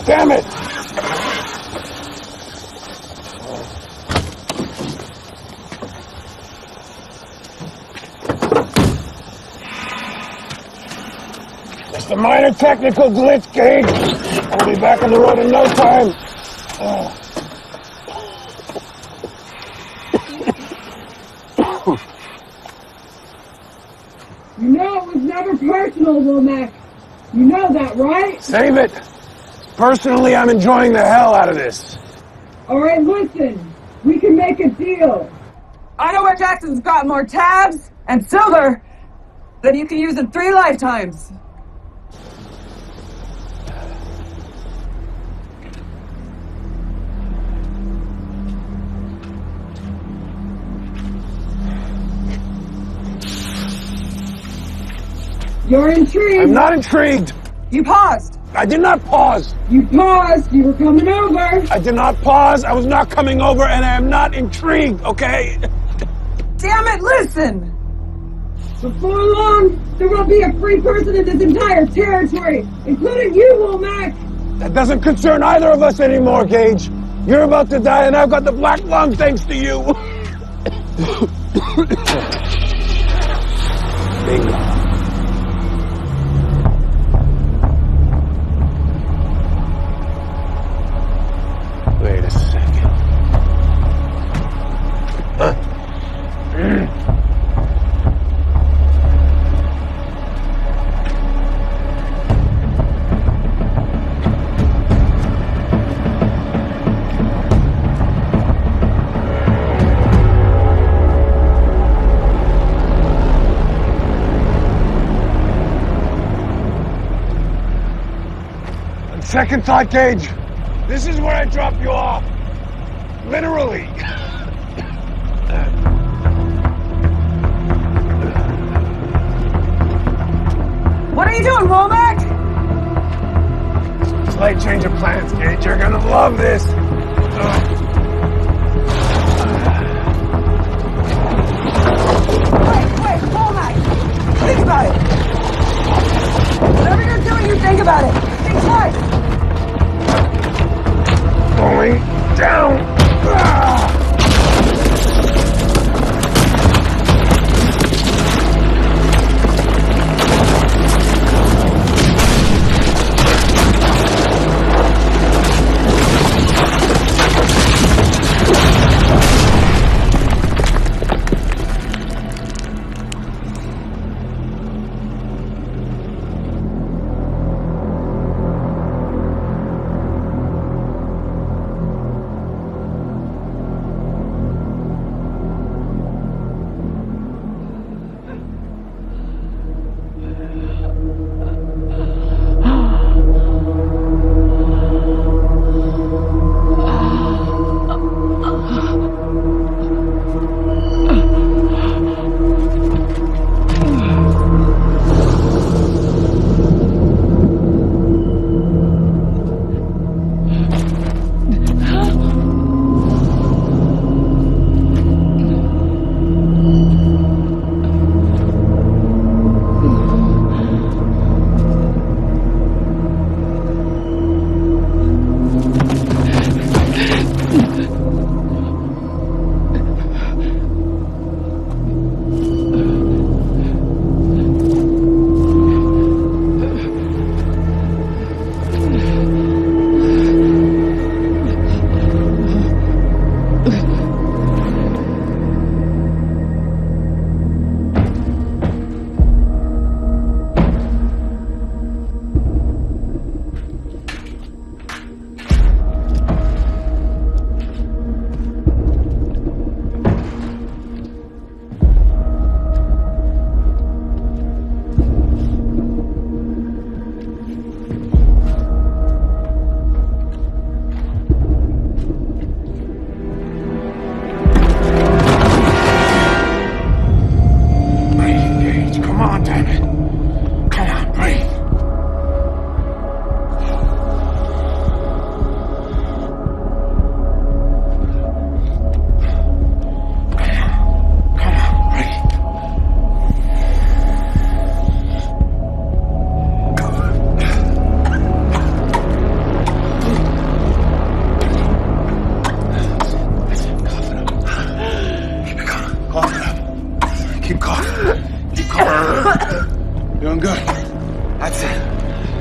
Damn it! Just a minor technical glitch, Gage. I'll be back on the road in no time. You know it was never personal, Womack. You know that, right? Save it! Personally, I'm enjoying the hell out of this. All right, listen. We can make a deal. I know where Jackson's got more tabs and silver than you can use in 3 lifetimes. You're intrigued. I'm not intrigued. You paused. I did not pause. You paused. You were coming over. I did not pause. I was not coming over, and I am not intrigued, okay? Damn it, listen! Before long, there will be a free person in this entire territory, including you, Womack! That doesn't concern either of us anymore, Gage. You're about to die, and I've got the black lung thanks to you. Bingo. Wait a second. Huh? On second thought, Gage, this is where I drop you off. Literally. What are you doing, Womack? Slight change of plans, Gage. You're gonna love this. Wait, Womack! Think about it! Whatever you're doing, you think about it! Think twice! Going down.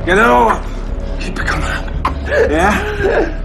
Get it over. Keep it coming up. Yeah?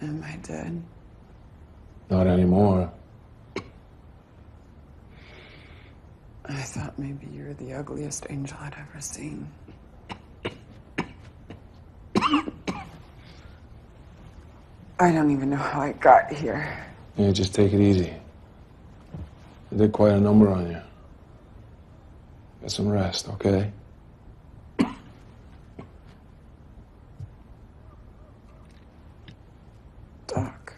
Am I dead? Not anymore. I thought maybe you were the ugliest angel I'd ever seen. I don't even know how I got here. Yeah, just take it easy. I did quite a number on you. Get some rest, okay? Doc.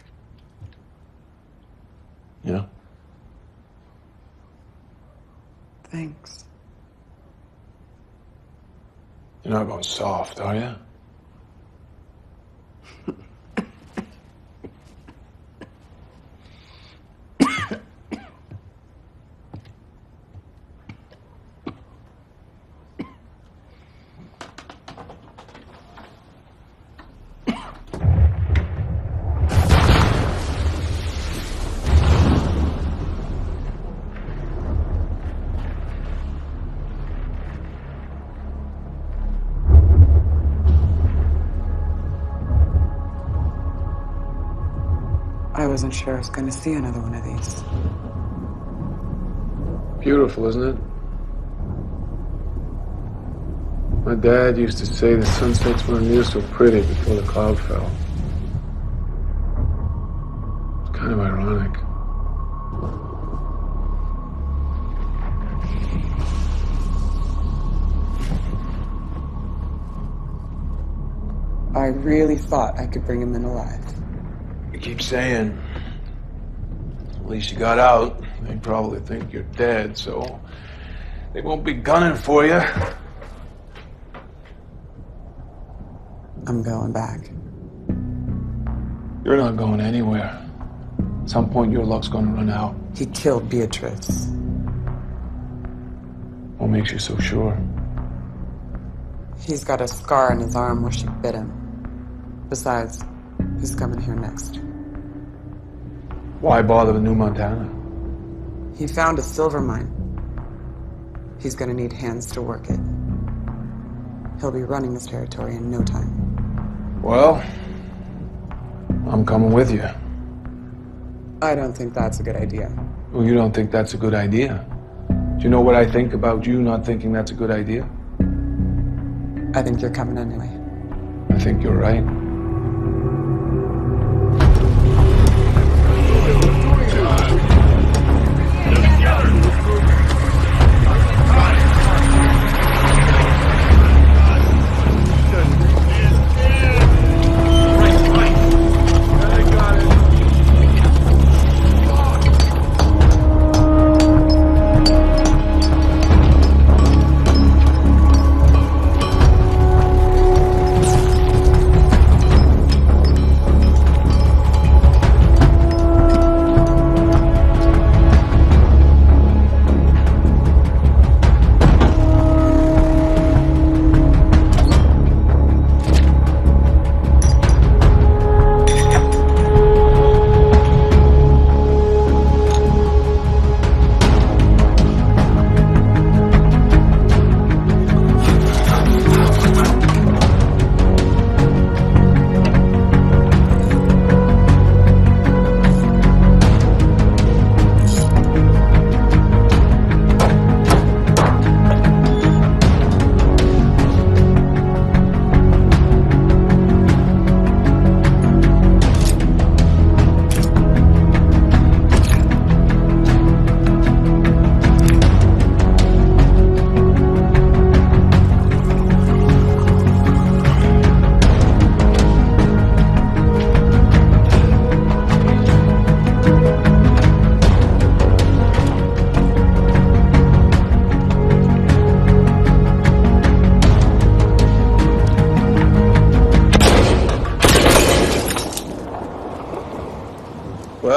Yeah? Thanks. You're not going soft, are you? I wasn't sure I was going to see another one of these. Beautiful, isn't it? My dad used to say the sunsets weren't near so pretty before the cloud fell. It's kind of ironic. I really thought I could bring him in alive. You keep saying. At least you got out. They probably think you're dead, so they won't be gunning for you. I'm going back. You're not going anywhere. At some point, your luck's gonna run out. He killed Beatrice. What makes you so sure? He's got a scar on his arm where she bit him. Besides, he's coming here next. Why bother with New Montana? He found a silver mine. He's gonna need hands to work it. He'll be running this territory in no time. Well, I'm coming with you. I don't think that's a good idea. Well, you don't think that's a good idea? Do you know what I think about you not thinking that's a good idea? I think you're coming anyway. I think you're right.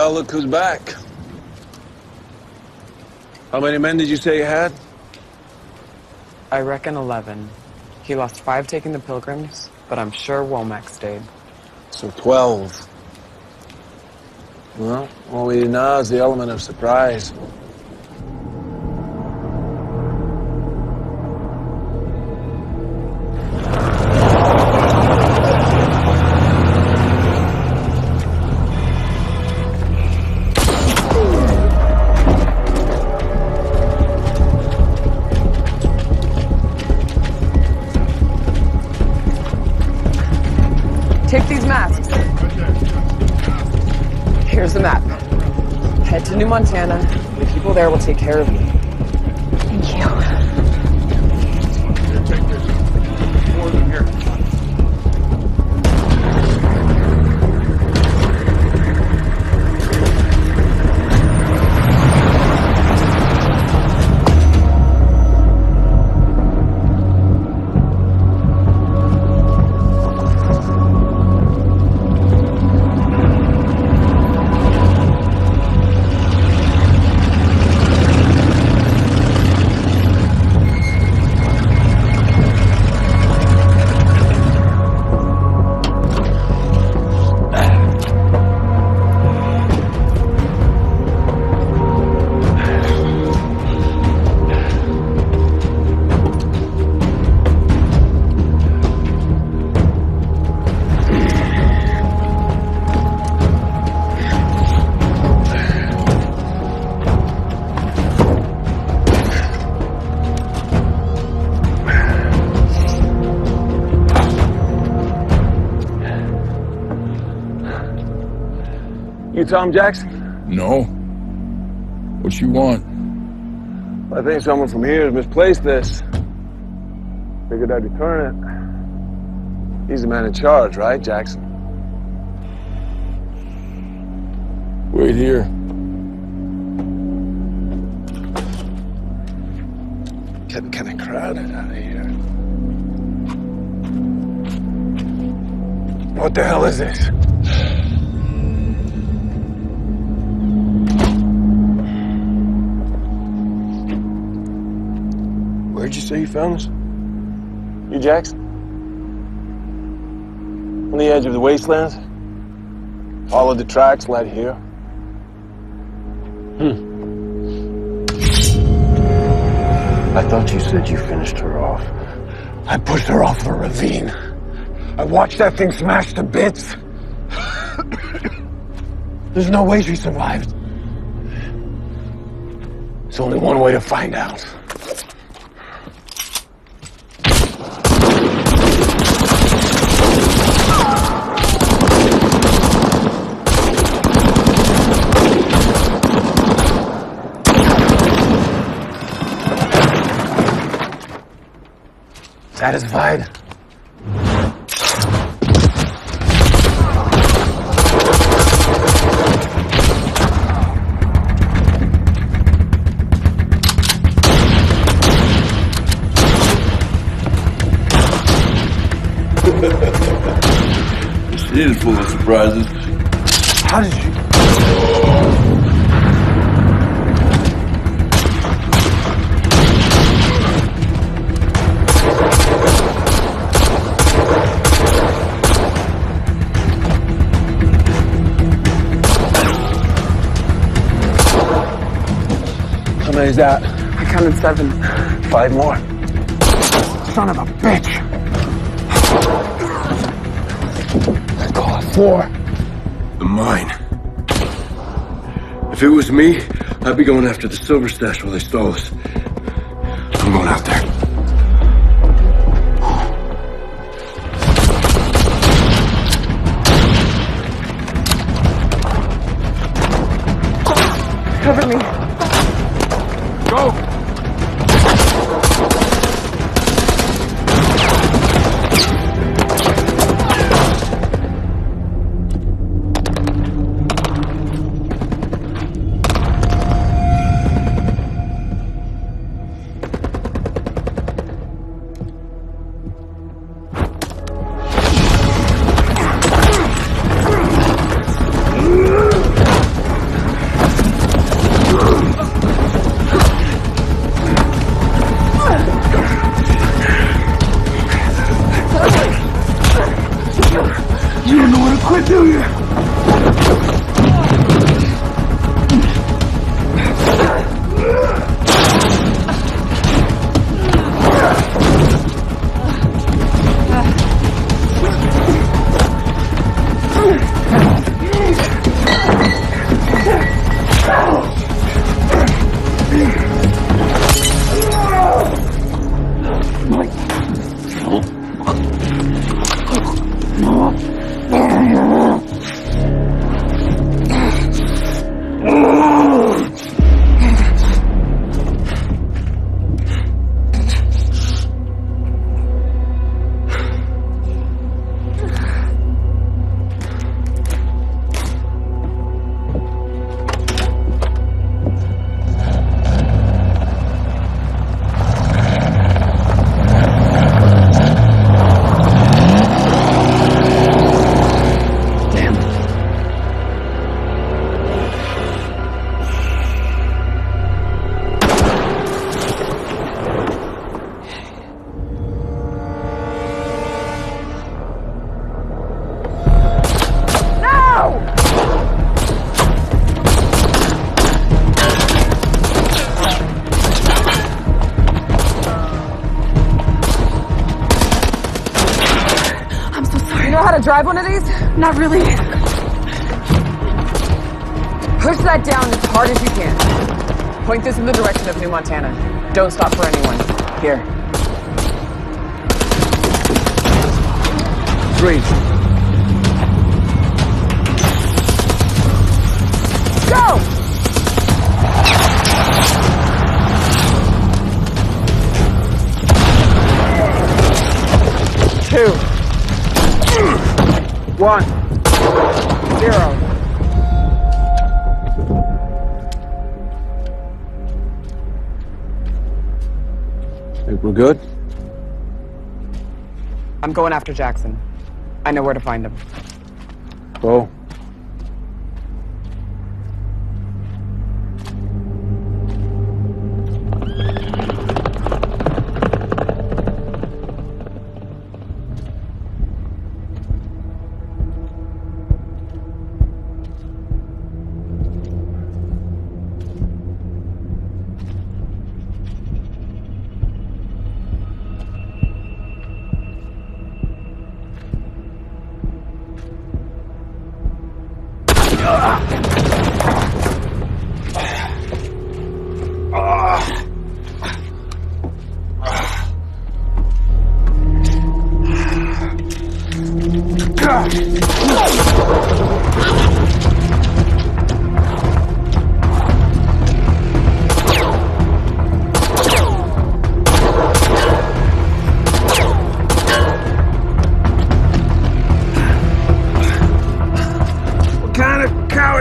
Well, look who's back. How many men did you say you had? I reckon 11. He lost 5 taking the pilgrims, but I'm sure Womack stayed. So 12. Well, all we need now is the element of surprise. Take these masks. Here's the map. Head to New Montana. The people there will take care of you. Thank you. More than here. You Tom Jackson? No. What you want? I think someone from here has misplaced this. Figured I'd return it. He's the man in charge, right, Jackson? Wait here. Getting kind of crowded out of here. What the hell is this? Where'd you say you found this? You Jackson? On the edge of the wasteland? Followed the tracks, led here. I thought you said you finished her off. I pushed her off the ravine. I watched that thing smash to bits. There's no way she survived. There's only one way to find out. Satisfied? She is full of surprises. How did you? How many is that? I counted 7. 5 more. Son of a bitch! I call it 4. The mine. If it was me, I'd be going after the silver stash while they stole us. I'm going out there. Cover me. Go! I do you? Drive one of these? Not really. Push that down as hard as you can. Point this in the direction of New Montana. Don't stop for anyone. Here. 3. Go! 2. 1. 0. Think we're good? I'm going after Jackson. I know where to find him. Go.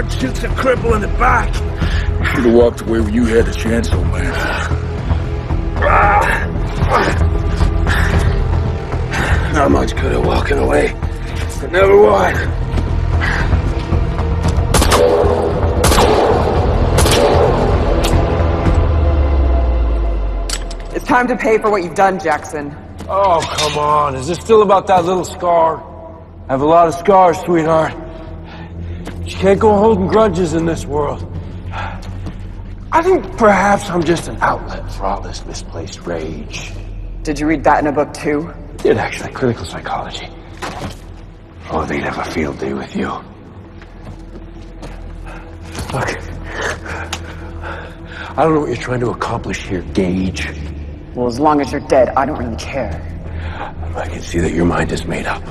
Shoots a cripple in the back. Should have walked away when you had the chance, old man. Not much good at walking away. I never would. It's time to pay for what you've done, Jackson. Oh, come on. Is this still about that little scar? I have a lot of scars, sweetheart. You can't go holding grudges in this world. I think perhaps I'm just an outlet for all this misplaced rage. Did you read that in a book too? I did, actually. Critical psychology. Oh, they'd have a field day with you. Look, I don't know what you're trying to accomplish here, Gage. Well, as long as you're dead, I don't really care. I can see that your mind is made up.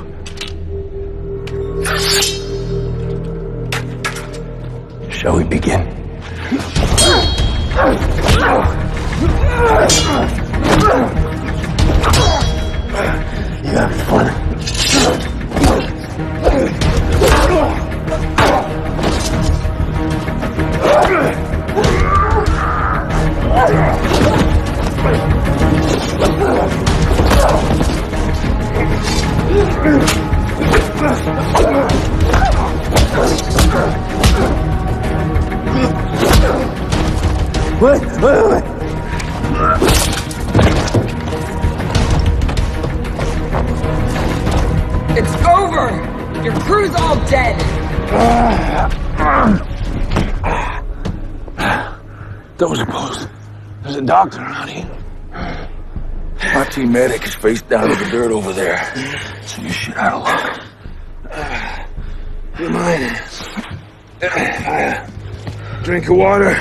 Shall we begin? You having fun? Wait. It's over! Your crew's all dead. Don't suppose there's a doctor around here? My team medic is face down in the dirt over there. So you shit out of luck. You mind if I drink of water?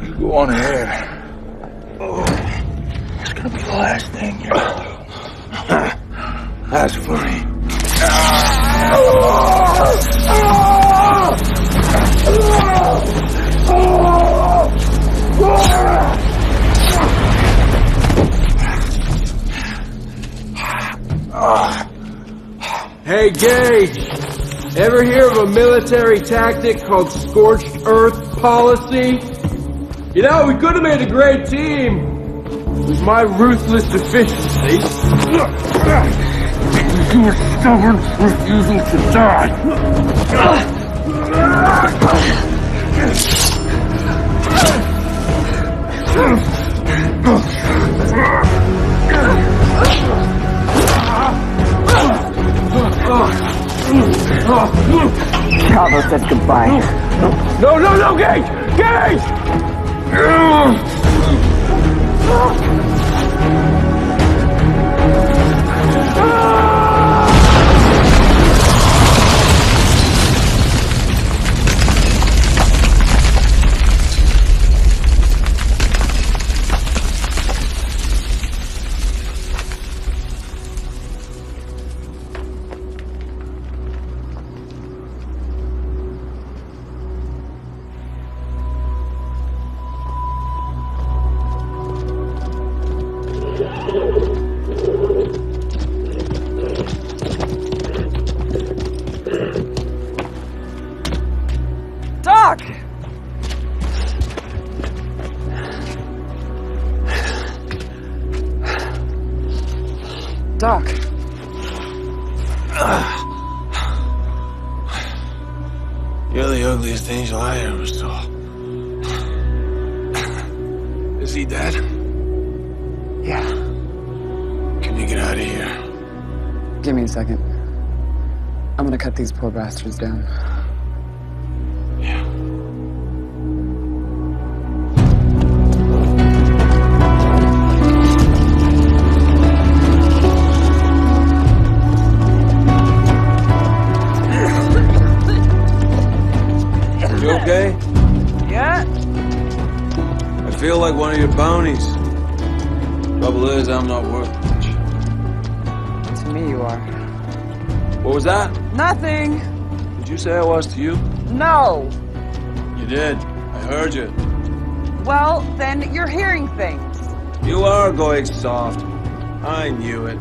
You go on ahead. It's gonna be the last thing you do. That's funny. Hey, Gage, ever hear of a military tactic called scorched earth policy? You know, we could have made a great team with my ruthless efficiency. Your stubborn refusal to die. Carlo said goodbye. No, Gage! Gage! Doc! Doc. You're the ugliest angel I ever saw. Is he dead? Yeah. Can you get out of here? Give me a second. I'm gonna cut these poor bastards down. You okay? Yeah? I feel like one of your bounties. Trouble is, I'm not worth much. To me, you are. What was that? Nothing. Did you say I was to you? No. You did. I heard you. Well, then you're hearing things. You are going soft. I knew it.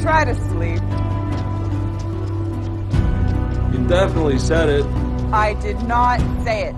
Try to sleep. You definitely said it. I did not say it.